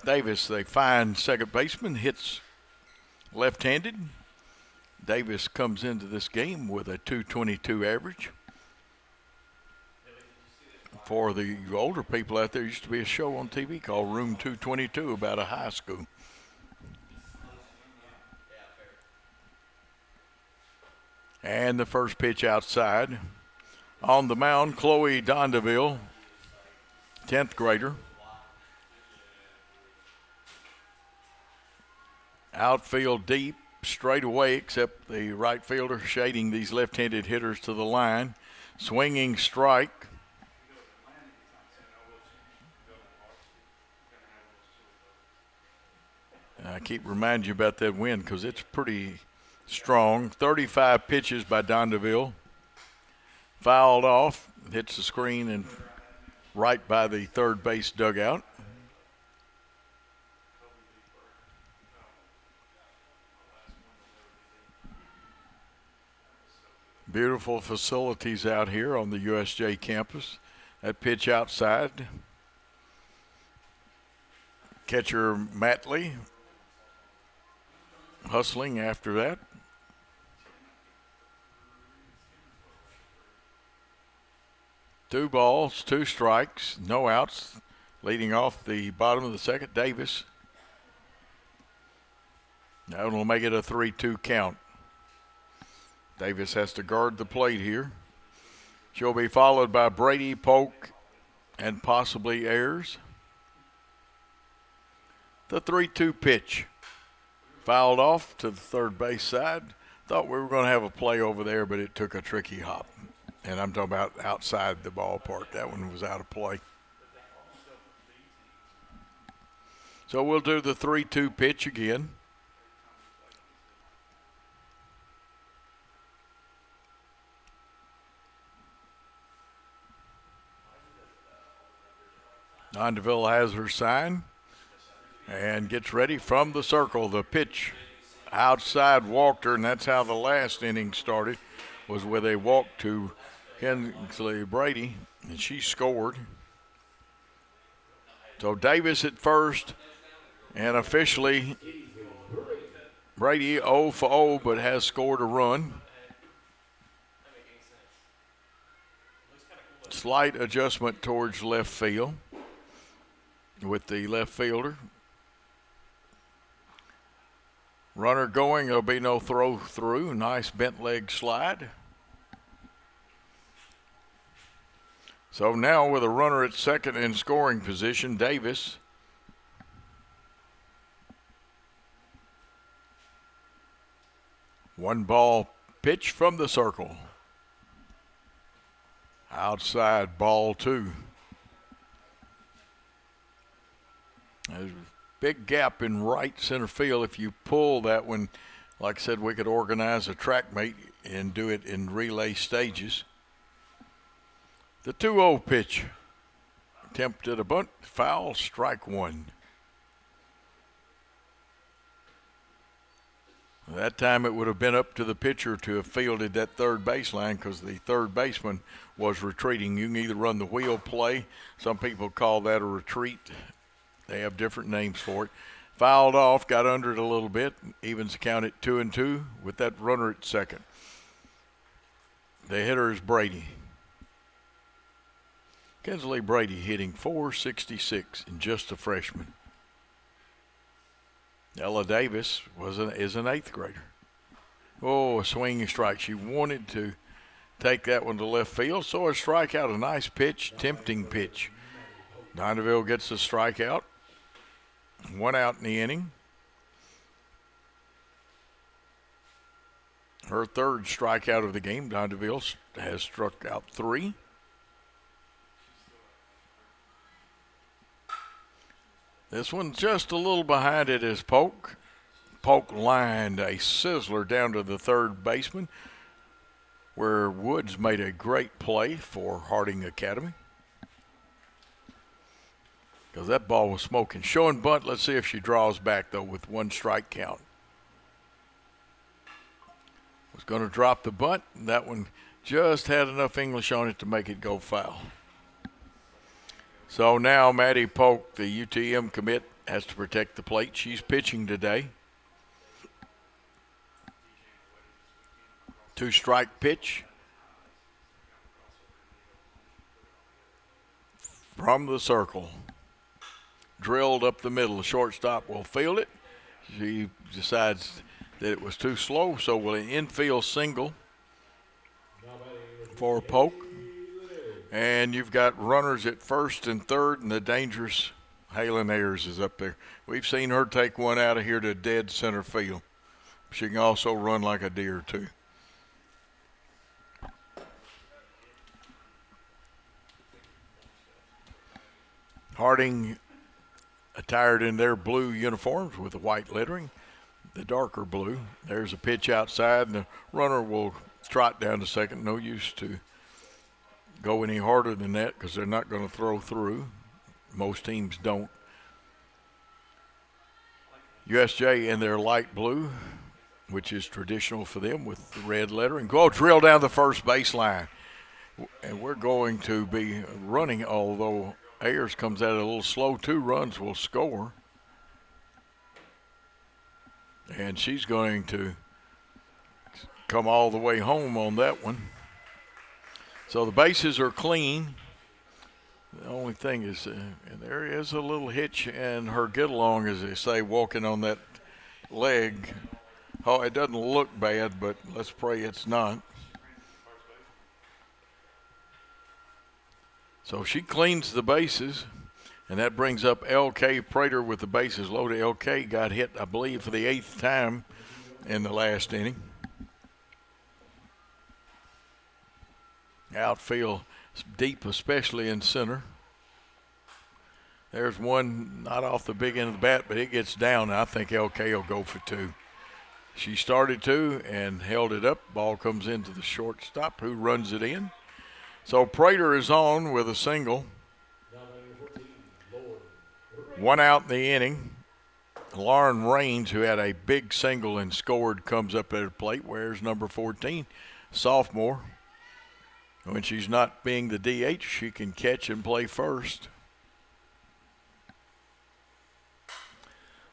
Davis, they find second baseman, hits left-handed. Davis comes into this game with a .222 average. For the older people out there, used to be a show on TV called Room 222 about a high school. And the first pitch outside. On the mound, Chloe Dondeville, 10th grader. Outfield deep, straight away, except the right fielder shading these left-handed hitters to the line. Swinging strike. I keep reminding you about that wind because it's pretty strong. 35 pitches by Don DeVille. Fouled off, hits the screen and right by the third base dugout. Beautiful facilities out here on the USJ campus. That pitch outside. Catcher Matley hustling after that. Two balls, two strikes, no outs. Leading off the bottom of the second, Davis. That will make it a 3-2 count. Davis has to guard the plate here. She'll be followed by Brady, Polk, and possibly Ayers. The 3-2 pitch. Fouled off to the third base side. Thought we were going to have a play over there, but it took a tricky hop. And I'm talking about outside the ballpark. That one was out of play. So we'll do the 3-2 pitch again. Don DeVille has her sign and gets ready from the circle. The pitch outside walked her, and that's how the last inning started, was with a walk to Kinsley Brady, and she scored. So Davis at first, and officially Brady 0 for 0, but has scored a run. Slight adjustment towards left field with the left fielder. Runner going, there'll be no throw through. Nice bent leg slide. So now with a runner at second in scoring position, Davis. One ball pitch from the circle. Outside, ball two. There's a big gap in right center field. If you pull that one, like I said, we could organize a track meet and do it in relay stages. The 2-0 pitch. Attempted a bunt, foul, strike one. That time it would have been up to the pitcher to have fielded that third baseline because the third baseman was retreating. You can either run the wheel play. Some people call that a retreat. They have different names for it. Fouled off, got under it a little bit. Evens count at 2-2 with that runner at second. The hitter is Brady. Kinsley Brady hitting .466 and just a freshman. Ella Davis is an eighth grader. Oh, a swinging strike. She wanted to take that one to left field, so a strikeout, a nice pitch, tempting pitch. Don DeVille gets the strikeout. One out in the inning. Her third strikeout of the game. Don DeVille has struck out three. This one's just a little behind it is Polk. Polk lined a sizzler down to the third baseman, where Woods made a great play for Harding Academy. Because that ball was smoking. Showing bunt. Let's see if she draws back, though, with one strike count. Was going to drop the bunt. That one just had enough English on it to make it go foul. So now Maddie Polk, the UTM commit, has to protect the plate. She's pitching today. 2-strike pitch. From the circle. Drilled up the middle. The shortstop will field it. She decides that it was too slow, so will an infield single for Polk. And you've got runners at first and third, and the dangerous Halen Ayers is up there. We've seen her take one out of here to dead center field. She can also run like a deer, too. Harding attired in their blue uniforms with the white lettering, the darker blue. There's a pitch outside, and the runner will trot down to second. No use to go any harder than that because they're not going to throw through. Most teams don't. USJ in their light blue, which is traditional for them with the red lettering. Go drill down the first baseline. And we're going to be running, although Ayers comes out a little slow. 2 runs will score. And she's going to come all the way home on that one. So the bases are clean. The only thing is, and there is a little hitch in her get-along, as they say, walking on that leg. Oh, it doesn't look bad, but let's pray it's not. So she cleans the bases, and that brings up L.K. Prater with the bases loaded. L.K. got hit, I believe, for the 8th time in the last inning. Outfield deep, especially in center. There's one not off the big end of the bat, but it gets down. I think L.K. will go for 2. She started 2 and held it up. Ball comes into the shortstop, who runs it in. So Prater is on with a single. 1 out in the inning. Lauren Raines, who had a big single and scored, comes up at the plate. Wears number 14, sophomore. When she's not being the DH, she can catch and play first.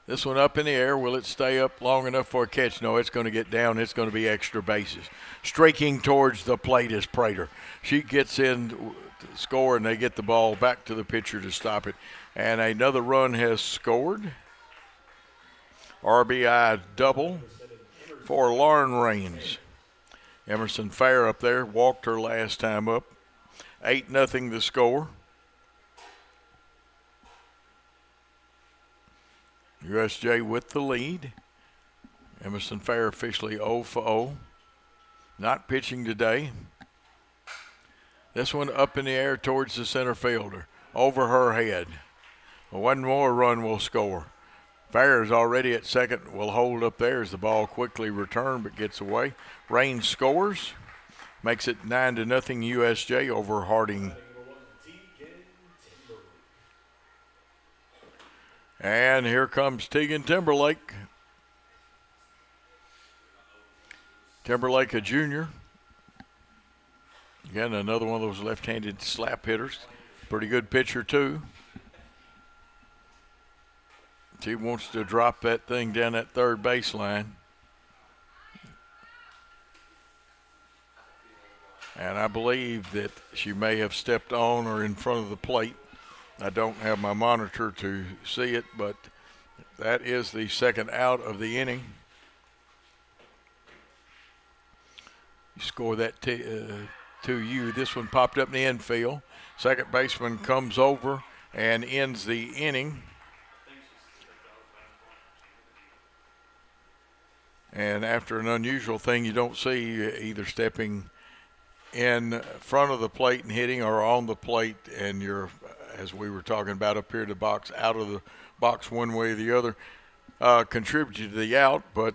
This one up in the air. Will it stay up long enough for a catch? No, it's going to get down. It's going to be extra bases. Streaking towards the plate is Prater. She gets in to score, and they get the ball back to the pitcher to stop it. And another run has scored. RBI double for Lauren Raines. Emerson Fair up there walked her last time up. 8-0 the score. USJ with the lead. Emerson Fair officially 0 for 0. Not pitching today. This one up in the air towards the center fielder. Over her head. One more run will score. Fair is already at second. Will hold up there as the ball quickly returned but gets away. Raines scores. Makes it 9-0 USJ over Harding. And here comes Tegan Timberlake. Timberlake, a junior. Again, another one of those left-handed slap hitters. Pretty good pitcher, too. She wants to drop that thing down that third baseline. And I believe that she may have stepped on or in front of the plate. I don't have my monitor to see it, but that is the second out of the inning. You score that to you. This one popped up in the infield. Second baseman comes over and ends the inning. And after an unusual thing you don't see, either stepping in front of the plate and hitting or on the plate, and you're, as we were talking about up here in the box, out of the box one way or the other, contributed to the out. But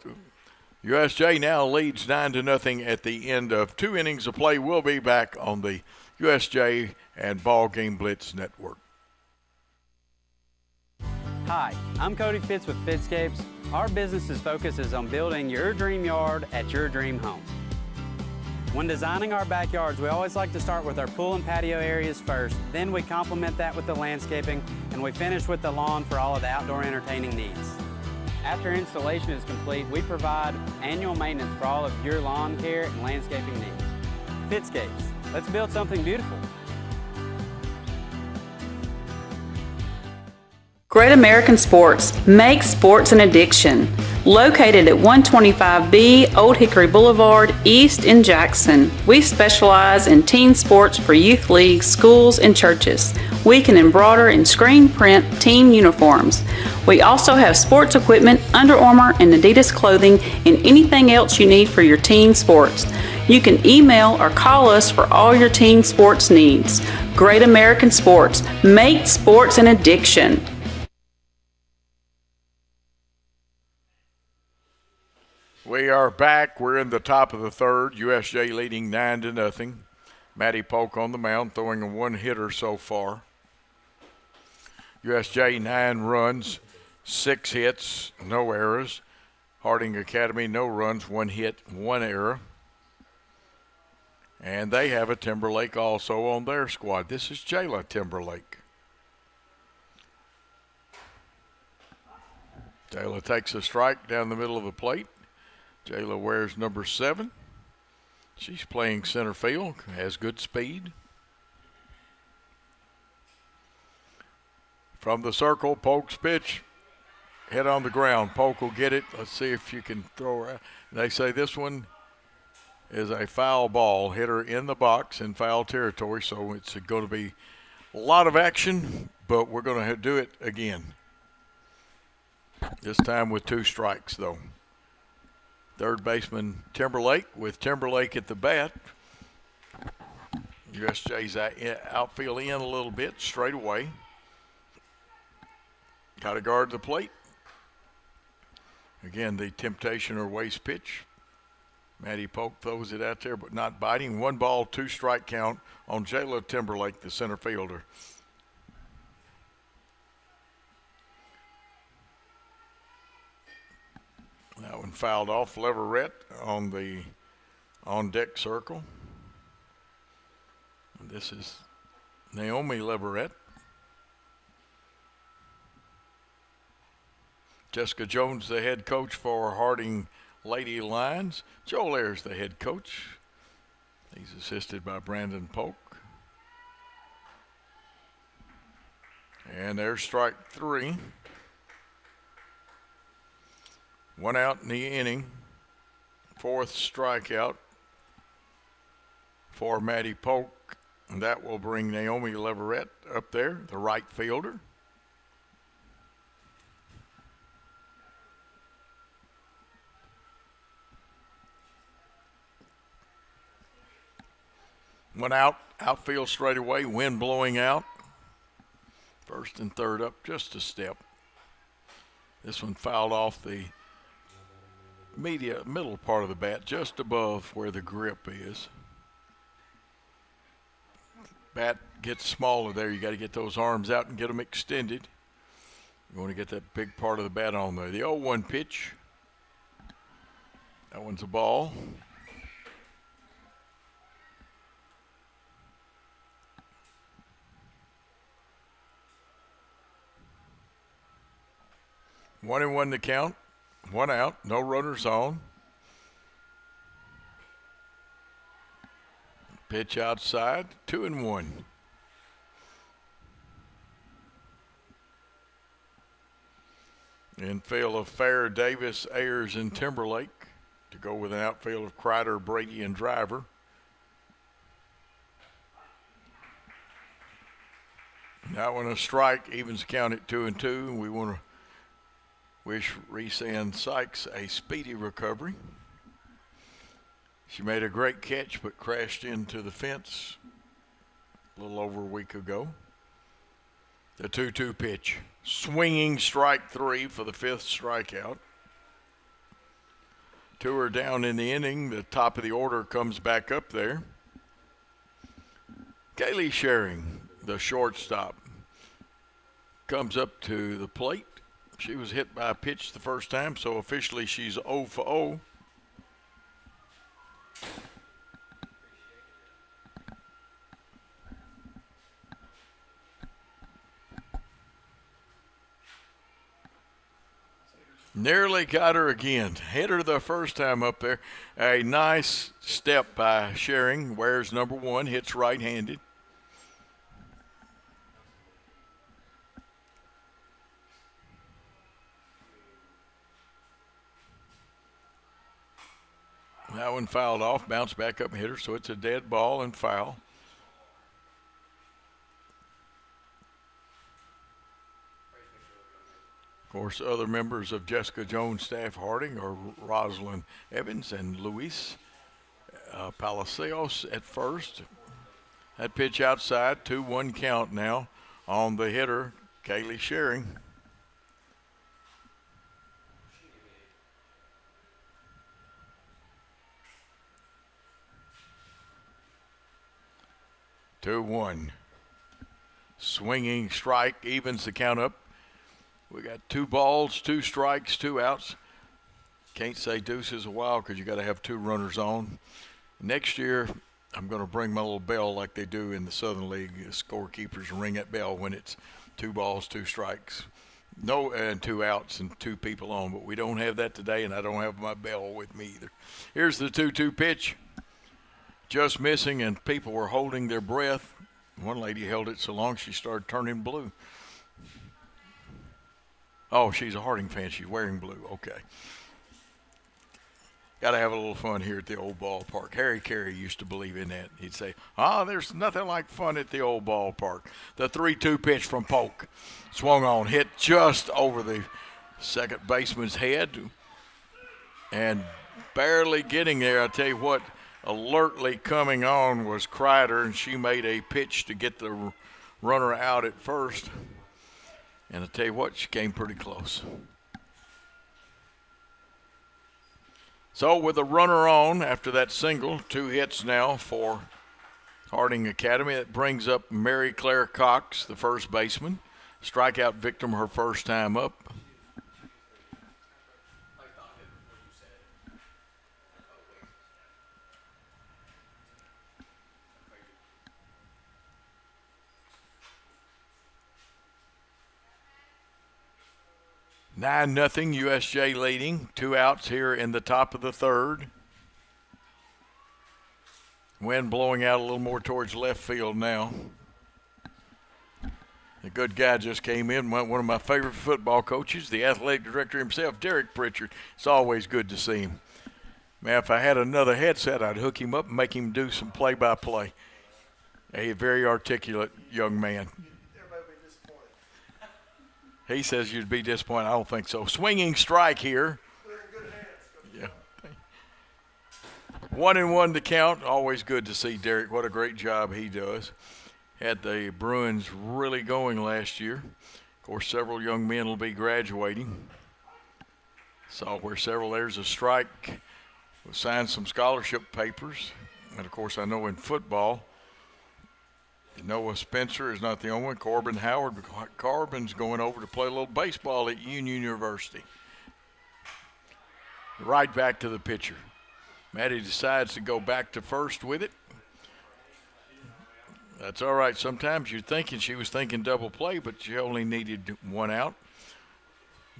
USJ now leads 9-0 at the end of 2 innings of play. We'll be back on the USJ and Ball Game Blitz Network. Hi, I'm Cody Fitz with Fitscapes. Our business's focus is on building your dream yard at your dream home. When designing our backyards, we always like to start with our pool and patio areas first. Then we complement that with the landscaping, and we finish with the lawn for all of the outdoor entertaining needs. After installation is complete, we provide annual maintenance for all of your lawn care and landscaping needs. Fitscapes, let's build something beautiful. Great American Sports makes sports an addiction. Located at 125B Old Hickory Boulevard, East in Jackson, we specialize in team sports for youth leagues, schools, and churches. We can embroider and screen print team uniforms. We also have sports equipment, Under Armour, and Adidas clothing, and anything else you need for your team sports. You can email or call us for all your team sports needs. Great American Sports. Make sports an addiction. We are back. We're in the top of the third. USJ leading 9-0. Matty Polk on the mound, throwing a one-hitter so far. USJ 9 runs, 6 hits, no errors. Harding Academy, no runs, 1 hit, 1 error. And they have a Timberlake also on their squad. This is Jayla Timberlake. Jayla takes a strike down the middle of the plate. Jayla wears number 7. She's playing center field, has good speed. From the circle, Polk's pitch, hit on the ground. Polk will get it. Let's see if you can throw her. They say this one is a foul ball. Hit her in the box in foul territory, so it's going to be a lot of action, but we're going to do it again. This time with 2 strikes, though. Third baseman Timberlake with Timberlake at the bat. USJ's outfield in a little bit, straight away. Got to guard the plate. Again, the temptation or waste pitch. Matty Polk throws it out there, but not biting. 1 ball, 2 strike count on Jayla Timberlake, the center fielder. That one fouled off. Leverett on the on-deck circle. And this is Naomi Leverett. Jessica Jones, the head coach for Harding Lady Lions. Joel Ayers, the head coach. He's assisted by Brandon Polk. And there's strike 3. 1 out in the inning. 4th strikeout for Matty Polk. And that will bring Naomi Leverett up there, the right fielder. One out, outfield straight away, wind blowing out. First and third up just a step. This one fouled off the middle part of the bat, just above where the grip is. Bat gets smaller there. You got to get those arms out and get them extended. You want to get that big part of the bat on there. The 0-1 pitch. That one's a ball. One and 1 to count. 1 out, no runners on. Pitch outside, 2 and 1. Infield of Fair, Davis, Ayers, and Timberlake to go with an outfield of Kreider, Brady, and Driver. That one a strike, evens count at 2 and 2. We want to wish Reese Ann Sykes a speedy recovery. She made a great catch but crashed into the fence a little over a week ago. The 2-2 pitch. Swinging strike 3 for the 5th strikeout. 2 are down in the inning. The top of the order comes back up there. Kaylee Schering, the shortstop, comes up to the plate. She was hit by a pitch the first time, so officially she's 0 for 0. Nearly got her again. Hit her the first time up there. A nice step by Schering. Wears number 1, hits right-handed. That one fouled off, bounced back up and hit her, so it's a dead ball and foul. Of course, other members of Jessica Jones' staff Harding are Rosalind Evans and Luis Palacios at first. That pitch outside, 2-1 count now on the hitter, Kaylee Shearing. Two one. Swinging strike evens the count up. We got 2 balls, 2 strikes, 2 outs. Can't say deuce is a while because you got to have 2 runners on. Next year, I'm going to bring my little bell like they do in the Southern League. The scorekeepers ring that bell when it's 2 balls, 2 strikes. No, and 2 outs and 2 people on. But we don't have that today, and I don't have my bell with me either. Here's the 2-2 pitch. Just missing, and people were holding their breath. One lady held it so long she started turning blue. Oh, she's a Harding fan. She's wearing blue. Okay. Got to have a little fun here at the old ballpark. Harry Carey used to believe in that. He'd say, there's nothing like fun at the old ballpark. The 3-2 pitch from Polk. Swung on, hit just over the second baseman's head. And barely getting there. I tell you what, alertly coming on was Kreider, and she made a pitch to get the runner out at first. And I tell you what, she came pretty close. So with a runner on after that single, 2 hits now for Harding Academy. That brings up Mary Claire Cox, the first baseman. Strikeout victim her first time up. Nine nothing, USJ leading. 2 outs here in the top of the third. Wind blowing out a little more towards left field now. The good guy just came in, one of my favorite football coaches, the athletic director himself, Derek Pritchard. It's always good to see him. Man, if I had another headset, I'd hook him up and make him do some play-by-play. A very articulate young man. He says you'd be disappointed. I don't think so. Swinging strike here. Yeah. 1-1 to count. Always good to see Derek. What a great job he does. Had the Bruins really going last year. Of course, several young men will be graduating. Saw where there's a strike. We'll sign some scholarship papers. And, of course, I know in football, Noah Spencer is not the only one. Corbin Howard. Corbin's going over to play a little baseball at Union University. Right back to the pitcher. Maddie decides to go back to first with it. That's all right. Sometimes you're thinking she was thinking double play, but she only needed 1 out.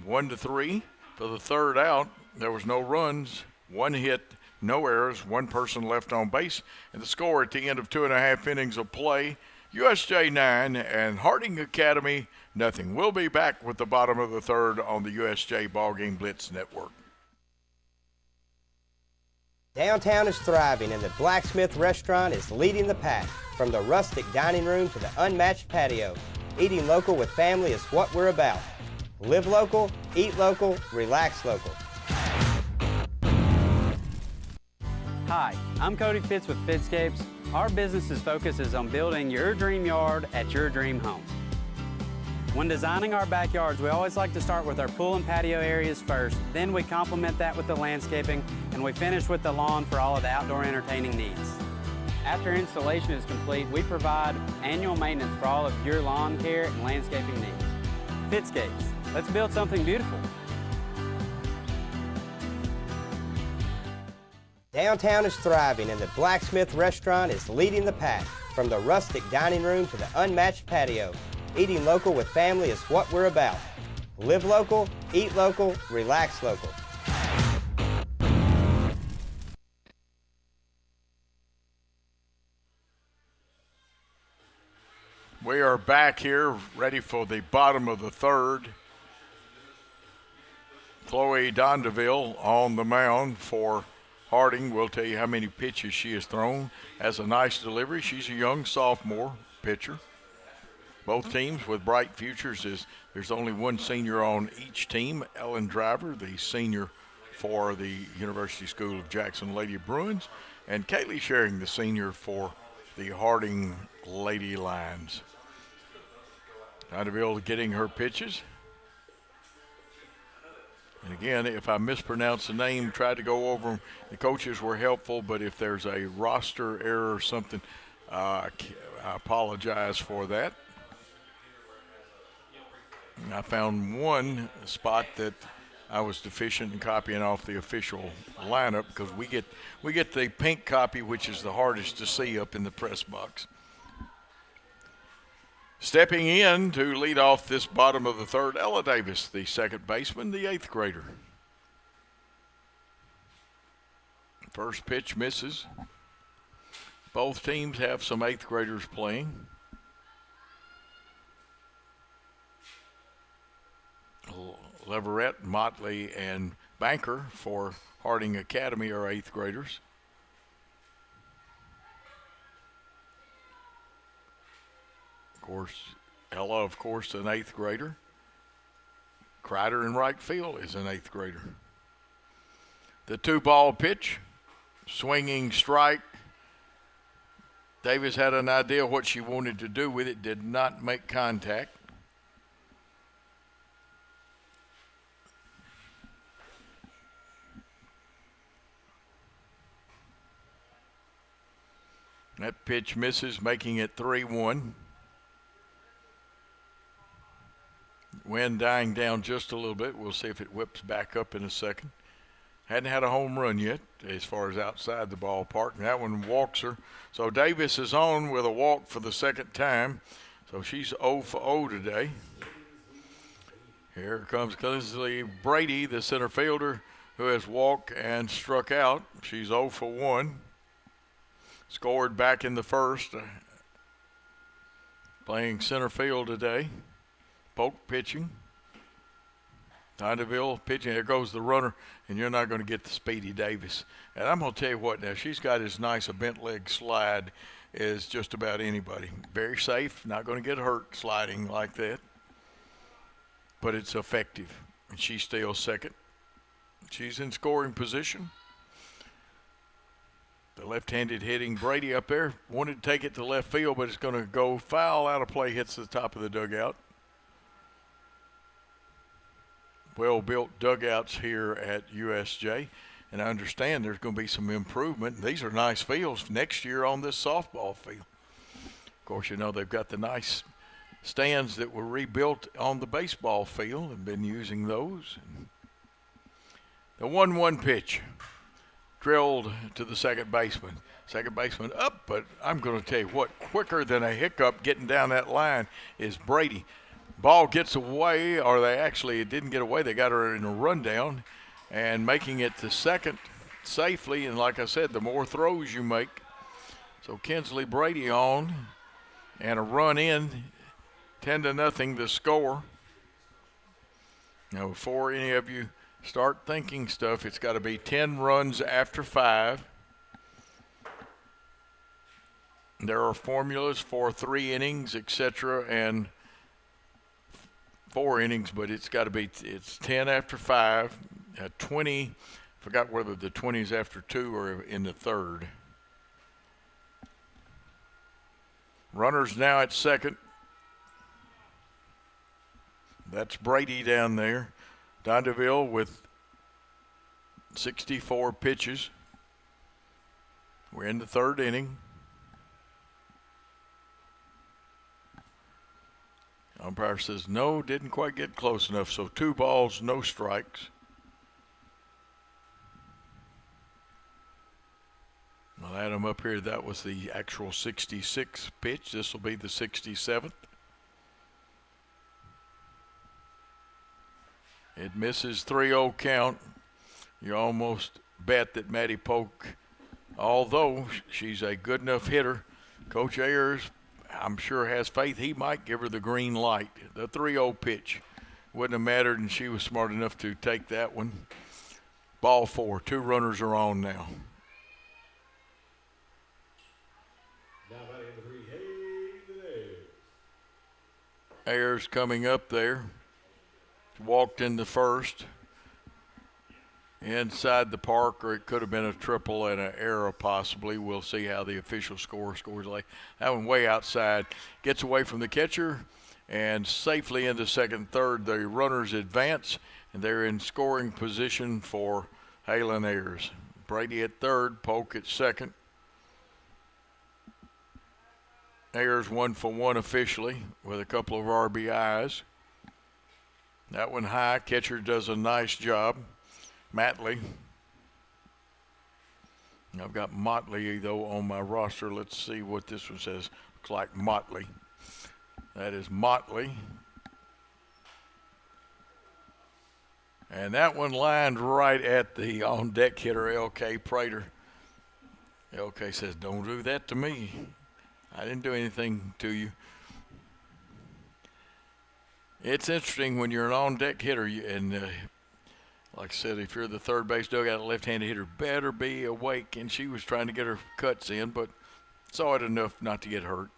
1-3 for the third out. There was no runs, 1 hit, no errors, 1 person left on base. And the score at the end of 2.5 innings of play, USJ 9 and Harding Academy nothing. We'll be back with the bottom of the third on the USJ Ballgame Blitz Network. Downtown is thriving and the Blacksmith Restaurant is leading the pack. From the rustic dining room to the unmatched patio, eating local with family is what we're about. Live local, eat local, relax local. Hi, I'm Cody Fitz with Fitscapes. Our business's focus is on building your dream yard at your dream home. When designing our backyards, we always like to start with our pool and patio areas first, then we complement that with the landscaping, and we finish with the lawn for all of the outdoor entertaining needs. After installation is complete, we provide annual maintenance for all of your lawn care and landscaping needs. Fitscapes, let's build something beautiful. Downtown is thriving and the Blacksmith Restaurant is leading the pack. From the rustic dining room to the unmatched patio, eating local with family is what we're about. Live local, eat local, relax local. We are back here ready for the bottom of the third. Chloe Dondeville on the mound for Harding. We'll tell you how many pitches she has thrown. Has a nice delivery. She's a young sophomore pitcher. Both teams with bright futures. There's only 1 senior on each team. Ellen Driver, the senior for the University School of Jackson Lady Bruins, and Kaylee Sharing, the senior for the Harding Lady Lions. Vanderbilt getting her pitches. And again, if I mispronounce the name, tried to go over them. The coaches were helpful, but if there's a roster error or something, I apologize for that. I found one spot that I was deficient in copying off the official lineup because we get the pink copy, which is the hardest to see up in the press box. Stepping in to lead off this bottom of the third, Ella Davis, the second baseman, the 8th grader. First pitch misses. Both teams have some 8th graders playing. Leverett, Motley, and Banker for Harding Academy are 8th graders. Of course, Ella, of course, an 8th grader. Kreider in right field is an 8th grader. The 2-ball pitch, swinging strike. Davis had an idea what she wanted to do with it, did not make contact. That pitch misses, making it 3-1. Wind dying down just a little bit. We'll see if it whips back up in a second. Hadn't had a home run yet as far as outside the ballpark, and that one walks her. So Davis is on with a walk for the second time. So she's 0 for 0 today. Here comes Kinsley Brady, the center fielder, who has walked and struck out. She's 0 for 1. Scored back in the first. Playing center field today. Polk pitching. Vanderbilt pitching. There goes the runner, and you're not going to get the Speedy Davis. And I'm going to tell you what now, she's got as nice a bent leg slide as just about anybody. Very safe, not going to get hurt sliding like that. But it's effective, and she's still second. She's in scoring position. The left-handed hitting Brady up there wanted to take it to left field, but it's going to go foul out of play, hits the top of the dugout. Well-built dugouts here at USJ, and I understand there's going to be some improvement. These are nice fields next year on this softball field. Of course, you know they've got the nice stands that were rebuilt on the baseball field and been using those. The 1-1 pitch drilled to the second baseman. Second baseman up, but I'm going to tell you what, quicker than a hiccup getting down that line is Brady. Ball gets away, or it didn't get away. They got her in a rundown and making it to second safely. And like I said, the more throws you make. So Kinsley Brady on and a run in, 10-0 the score. Now, before any of you start thinking stuff, it's got to be 10 runs after 5. There are formulas for 3 innings, etc., and 4 innings, but it's 10 after 5, 20, forgot whether the 20s after 2 or in the third. Runners now at second. That's Brady down there. Dondeville with 64 pitches. We're in the third inning. Umpire says no, didn't quite get close enough. So 2 balls, no strikes. I'll add them up here. That was the actual 66th pitch. This will be the 67th. It misses 3-0 count. You almost bet that Maddie Polk, although she's a good enough hitter, Coach Ayers, I'm sure, has faith he might give her the green light. The 3-0 pitch wouldn't have mattered, and she was smart enough to take that one. Ball 4. 2 runners are on now. Ayers coming up there. Walked in the first. inside the park, or it could have been a triple and an error possibly. We'll see how the official scores like. That one way outside. Gets away from the catcher and safely into second, third. The runners advance, and they're in scoring position for Halen Ayers. Brady at third, Polk at second. Ayers 1 for 1 officially with a couple of RBIs. That one high. Catcher does a nice job. Matley. I've got Motley, though, on my roster. Let's see what this one says. Looks like Motley. That is Motley. And that one lined right at the on-deck hitter, L.K. Prater. L.K. says, don't do that to me. I didn't do anything to you. It's interesting when you're an on-deck hitter, and like I said, if you're the third base dugout, a left-handed hitter better be awake, and she was trying to get her cuts in, but saw it enough not to get hurt.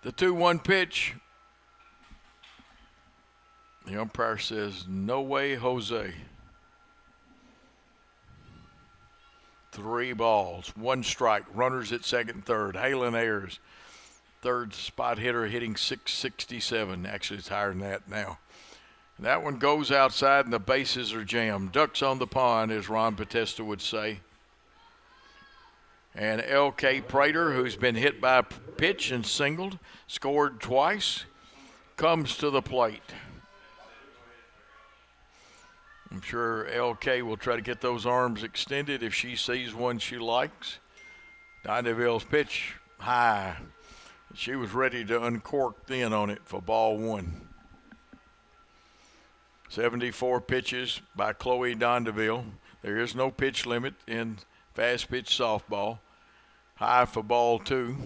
The 2-1 pitch. The umpire says, no way, Jose. 3 balls, 1 strike, runners at second and third. Halen Ayers, third spot hitter, hitting .667. Actually, it's higher than that now. That one goes outside, and the bases are jammed. Ducks on the pond, as Ron Potesta would say. And L.K. Prater, who's been hit by a pitch and singled, scored twice, comes to the plate. I'm sure L.K. will try to get those arms extended if she sees one she likes. Dondeville's pitch high. She was ready to uncork then on it for ball 1. 74 pitches by Chloe Dondeville. There is no pitch limit in fast pitch softball. High for ball 2.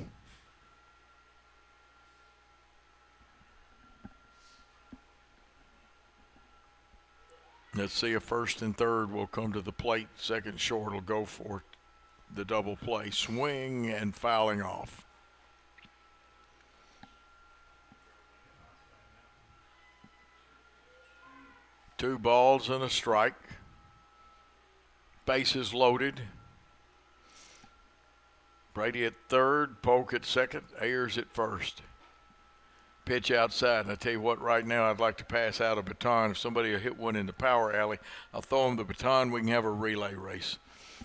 Let's see if first and third will come to the plate. Second short will go for the double play. Swing and fouling off. Two balls and a strike. Bases loaded. Brady at third, Polk at second, Ayers at first. Pitch outside, and I tell you what, right now I'd like to pass out a baton. If somebody will hit one in the power alley, I'll throw them the baton. We can have a relay race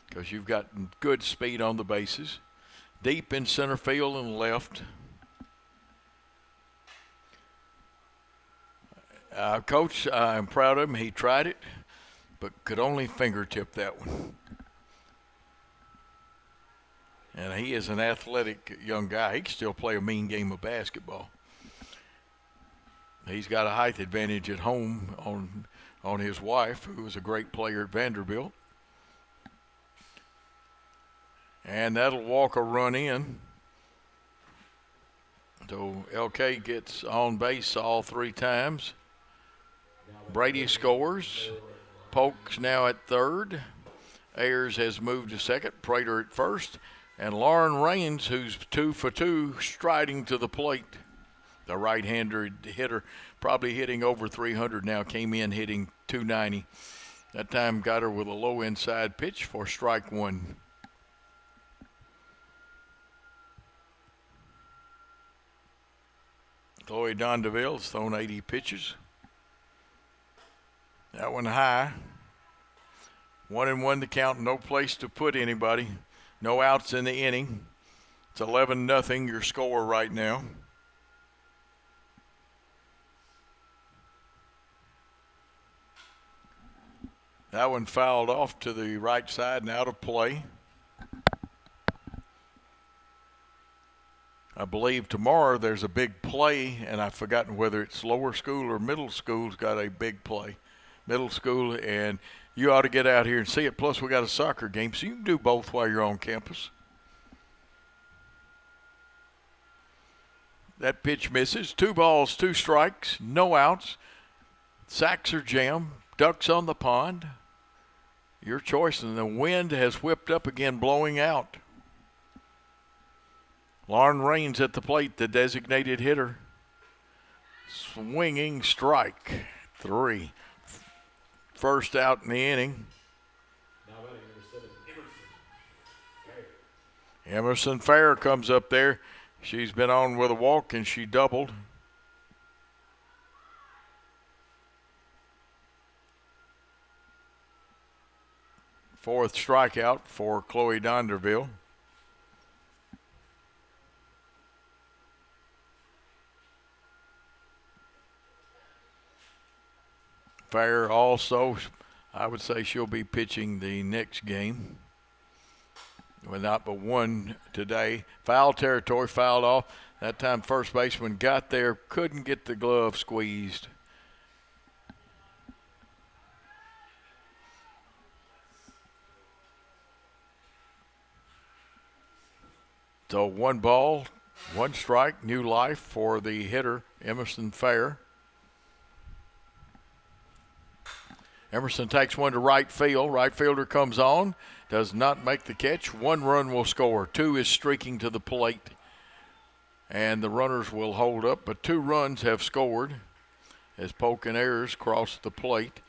because you've got good speed on the bases. Deep in center field and left. Coach, I'm proud of him. He tried it, but could only fingertip that one. And he is an athletic young guy. He can still play a mean game of basketball. He's got a height advantage at home on his wife, who was a great player at Vanderbilt. And that'll walk a run in. So LK gets on base all 3 times. Brady scores. Polk's now at third. Ayers has moved to second. Prater at first. And Lauren Raines, who's 2 for 2, striding to the plate. The right-hander hitter, probably hitting over 300 now, came in hitting 290. That time got her with a low inside pitch for strike 1. Chloe Dondeville's thrown 80 pitches. That one high. 1-1 to count, no place to put anybody. No outs in the inning. It's 11-0 your score right now. That one fouled off to the right side and out of play. I believe tomorrow there's a big play, and I've forgotten whether it's lower school or middle school's got a big play. Middle school, and you ought to get out here and see it. Plus, we got a soccer game, so you can do both while you're on campus. That pitch misses. 2 balls, 2 strikes, no outs. Sacks are jammed. Ducks on the pond. Your choice, and the wind has whipped up again, blowing out. Lauren Raines at the plate, the designated hitter. Swinging strike, 3. first out in the inning. Emerson Fair comes up there. She's been on with a walk, and she doubled. Fourth strikeout for Chloe Donderville. Fair also, I would say she'll be pitching the next game. With not but one today. Foul territory, fouled off. That time first baseman got there, couldn't get the glove squeezed. So 1 ball, 1 strike, new life for the hitter, Emerson Fair. Emerson takes one to right field. Right fielder comes on, does not make the catch. 1 run will score. 2 is streaking to the plate. And the runners will hold up, but 2 runs have scored as Polk and Ayers cross the plate.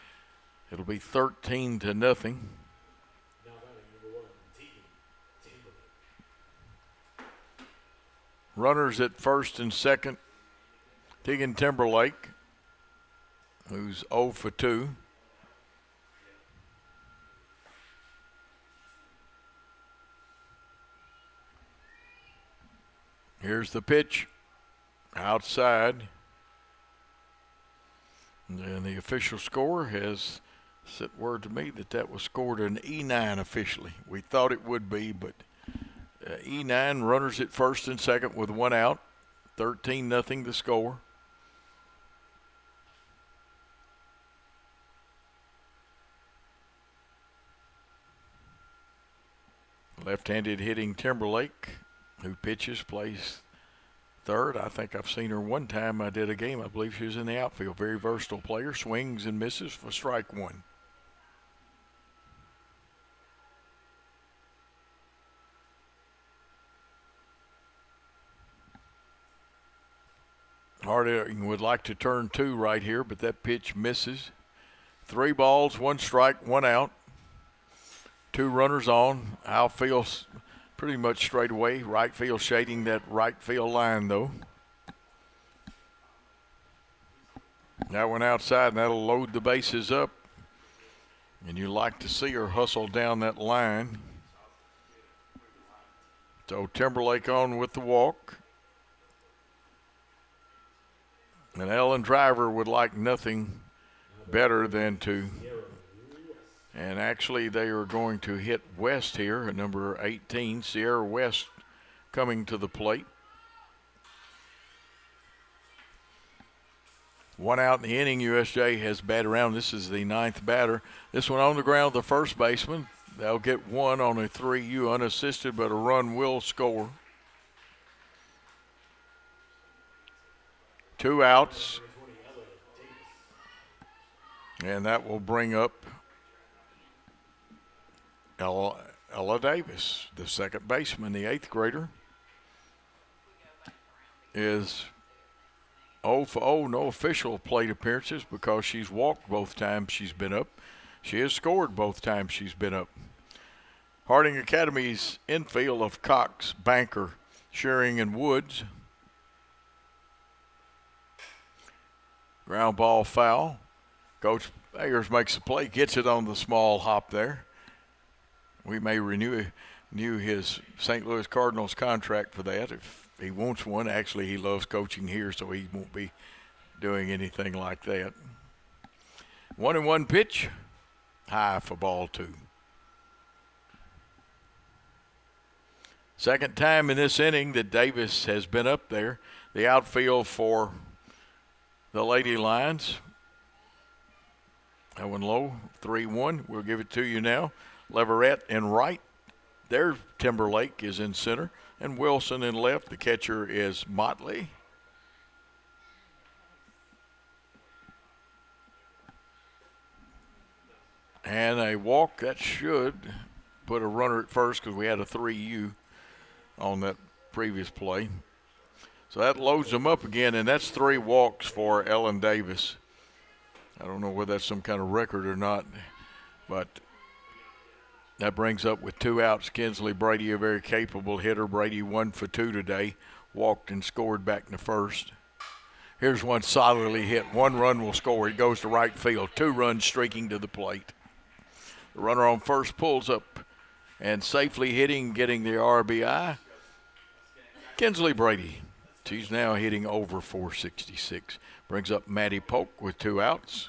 It'll be 13-0. Runners at first and second. Tegan Timberlake, who's 0 for 2. Here's the pitch outside. And the official score has sent word to me that was scored an E9 officially. We thought it would be, but E9, runners at first and second with 1 out. 13-0 the score. Left-handed hitting Timberlake, who pitches, plays third. I think I've seen her one time. I did a game. I believe she was in the outfield. Very versatile player. Swings and misses for strike 1. Harding would like to turn 2 right here, but that pitch misses. 3 balls, 1 strike, 1 out. 2 runners on. Outfield pretty much straight away. Right field shading that right field line, though. That one outside, and that'll load the bases up. And you like to see her hustle down that line. So Timberlake on with the walk. And Ellen Driver would like nothing better than to, and actually they are going to hit West here at number 18, Sierra West coming to the plate. 1 out in the inning. USJ has batted around. This is the 9th batter. This one on the ground, the first baseman. They'll get 1 on a 3U unassisted, but a run will score. 2 outs. And that will bring up Ella Davis, the second baseman, the 8th grader. Is 0 for 0, no official plate appearances because she's walked both times she's been up. She has scored both times she's been up. Harding Academy's infield of Cox, Banker, Shearing, and Woods. Ground ball foul. Coach Ayers makes the play, gets it on the small hop there. We may renew his St. Louis Cardinals contract for that if he wants one. Actually, he loves coaching here, so he won't be doing anything like that. 1-1 pitch, high for ball 2. Second time in this inning that Davis has been up there. The outfield for the Lady Lions. That one low, 3-1. We'll give it to you now. Leverett in right. There, Timberlake is in center. And Wilson in left. The catcher is Motley. And a walk that should put a runner at first because we had a 3U on that previous play. So that loads them up again, and that's 3 walks for Ellen Davis. I don't know whether that's some kind of record or not, but that brings up with 2 outs. Kinsley Brady, a very capable hitter. Brady 1 for 2 today. Walked and scored back in the first. Here's one solidly hit. 1 run will score. It goes to right field. 2 runs streaking to the plate. The runner on first pulls up and safely hitting, getting the RBI. Kinsley Brady. She's now hitting over 466. Brings up Maddie Polk with 2 outs.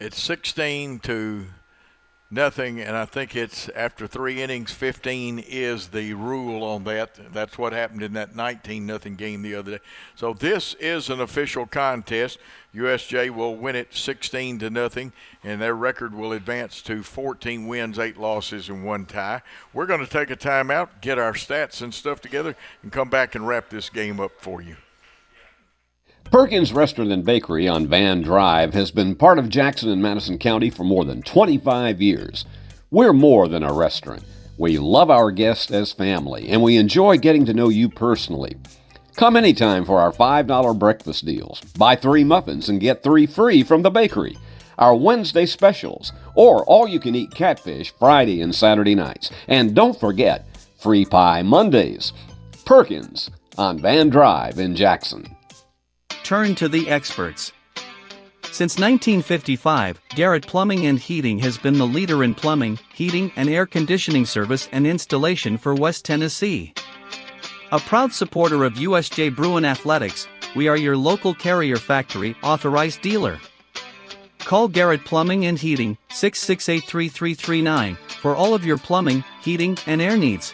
It's 16-0, and I think it's after 3 innings, 15 is the rule on that. That's what happened in that 19-0 game the other day. So this is an official contest. USJ will win it 16-0, and their record will advance to 14 wins, 8 losses, and 1 tie. We're going to take a timeout, get our stats and stuff together, and come back and wrap this game up for you. Perkins Restaurant and Bakery on Van Drive has been part of Jackson and Madison County for more than 25 years. We're more than a restaurant. We love our guests as family, and we enjoy getting to know you personally. Come anytime for our $5 breakfast deals. Buy 3 muffins and get 3 free from the bakery. Our Wednesday specials, or all-you-can-eat catfish Friday and Saturday nights. And don't forget, free pie Mondays. Perkins on Van Drive in Jackson. Turn to the experts. Since 1955, Garrett Plumbing and Heating has been the leader in plumbing, heating, and air conditioning service and installation for West Tennessee. A proud supporter of USJ Bruin Athletics, we are your local Carrier Factory authorized dealer. Call Garrett Plumbing and Heating 668-3339 for all of your plumbing, heating, and air needs.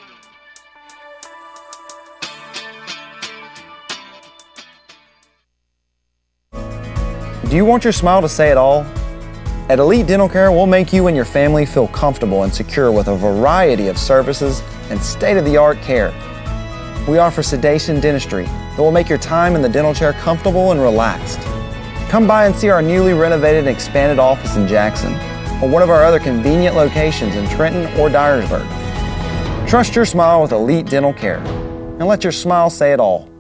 Do you want your smile to say it all? At Elite Dental Care, we'll make you and your family feel comfortable and secure with a variety of services and state-of-the-art care. We offer sedation dentistry that will make your time in the dental chair comfortable and relaxed. Come by and see our newly renovated and expanded office in Jackson or one of our other convenient locations in Trenton or Dyersburg. Trust your smile with Elite Dental Care and let your smile say it all.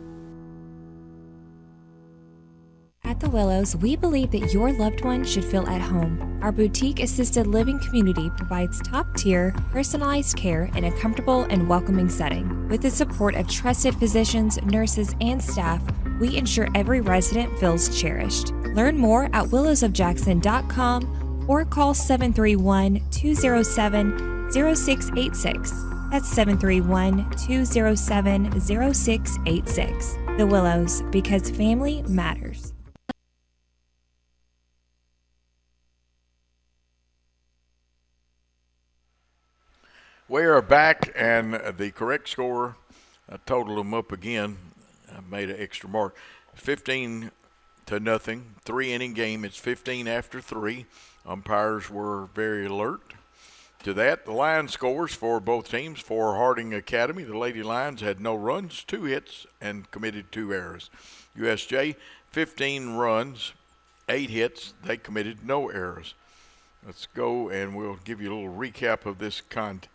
At The Willows, we believe that your loved one should feel at home. Our boutique assisted living community provides top-tier, personalized care in a comfortable and welcoming setting. With the support of trusted physicians, nurses, and staff, we ensure every resident feels cherished. Learn more at willowsofjackson.com or call 731-207-0686. That's 731-207-0686. The Willows, because family matters. We are back, and the correct score, I totaled them up again. I made an extra mark. 15-0, 3-inning game. It's 15 after 3. Umpires were very alert to that. The line scores for both teams. For Harding Academy, the Lady Lions had no runs, 2 hits, and committed 2 errors. USJ, 15 runs, 8 hits. They committed no errors. Let's go, and we'll give you a little recap of this contest.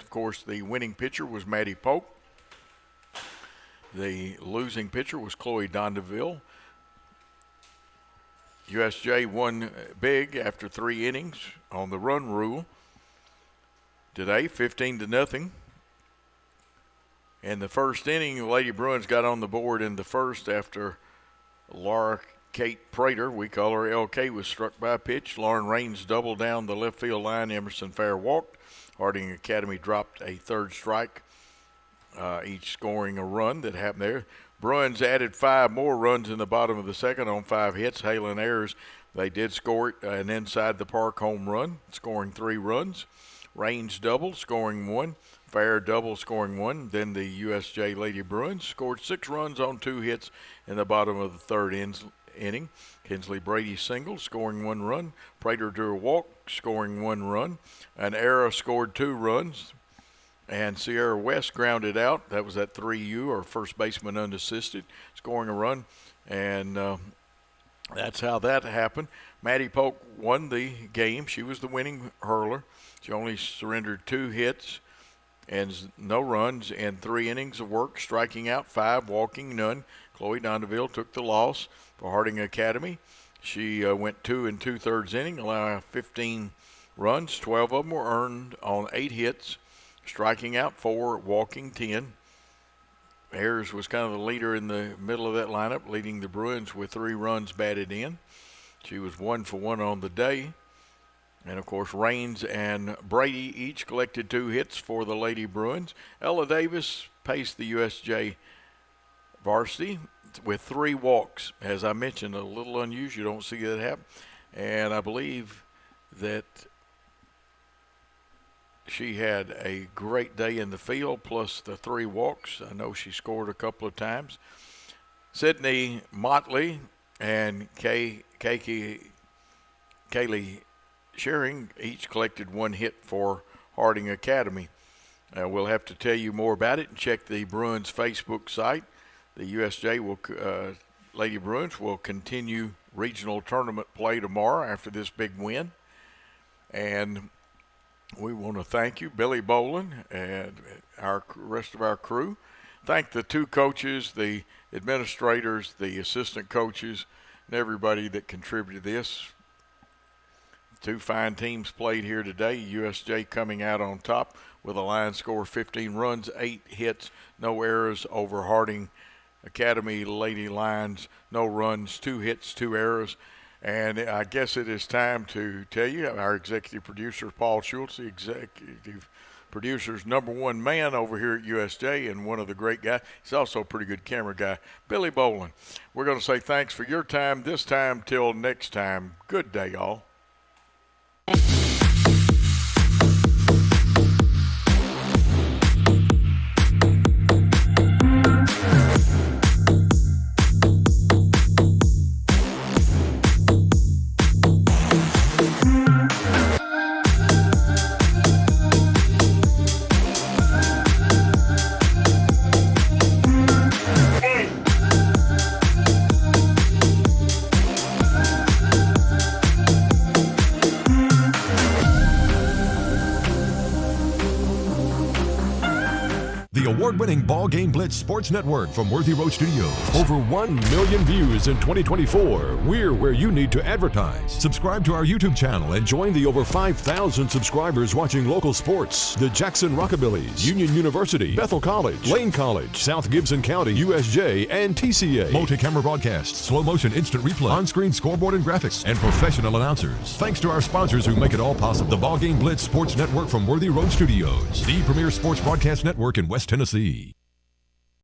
Of course, the winning pitcher was Maddie Polk. The losing pitcher was Chloe Dondeville. USJ won big after 3 innings on the run rule today, 15-0. In the first inning, the Lady Bruins got on the board in the first after Laura Kate Prater, we call her LK, was struck by a pitch. Lauren Raines doubled down the left field line. Emerson Fair walked. Harding Academy dropped a 3rd strike, each scoring a run that happened there. Bruins added 5 more runs in the bottom of the second on 5 hits. Halen Ayers, they did score an inside the park home run, scoring 3 runs. Raines double, scoring 1. Fair double, scoring 1. Then the USJ Lady Bruins scored 6 runs on 2 hits in the bottom of the 3rd inning. Kinsley Brady single, scoring 1 run. Prater drew a walk, scoring 1 run. An Era scored 2 runs. And Sierra West grounded out. That was at 3U, or first baseman unassisted, scoring a run. And That's how that happened. Maddie Polk won the game. She was the winning hurler. She only surrendered 2 hits and no runs in 3 innings of work, striking out 5, walking none. Chloe Dondeville took the loss for Harding Academy. She went 2 2/3 inning, allowing 15 runs. 12 of them were earned on 8 hits, striking out 4, walking 10. Ayers was kind of the leader in the middle of that lineup, leading the Bruins with 3 runs batted in. She was 1 for 1 on the day. And, of course, Raines and Brady each collected 2 hits for the Lady Bruins. Ella Davis paced the USJ varsity with 3 walks. As I mentioned, a little unusual. You don't see that happen. And I believe that she had a great day in the field, plus the 3 walks. I know she scored a couple of times. Sydney Motley and Kaylee Shearing each collected 1 hit for Harding Academy. We'll have to tell you more about it and check the Bruins Facebook site. The USJ Lady Bruins will continue regional tournament play tomorrow after this big win. And we want to thank you, Billy Boland, and our rest of our crew. Thank the 2 coaches, the administrators, the assistant coaches, and everybody that contributed to this. 2 fine teams played here today. USJ coming out on top with a line score 15 runs, 8 hits, no errors over Harding Academy Lady Lions, no runs, 2 hits, 2 errors. And I guess it is time to tell you, our executive producer, Paul Schultz, the executive producer's #1 man over here at USJ and one of the great guys. He's also a pretty good camera guy, Billy Boland. We're going to say thanks for your time this time till next time. Good day, y'all. Award-winning Ball Game Blitz Sports Network from Worthy Road Studios. Over 1 million views in 2024. We're where you need to advertise. Subscribe to our YouTube channel and join the over 5,000 subscribers watching local sports. The Jackson Rockabillys, Union University, Bethel College, Lane College, South Gibson County, USJ, and TCA. Multi-camera broadcasts, slow-motion instant replay, on-screen scoreboard and graphics, and professional announcers. Thanks to our sponsors who make it all possible. The Ball Game Blitz Sports Network from Worthy Road Studios. The premier sports broadcast network in West Tennessee.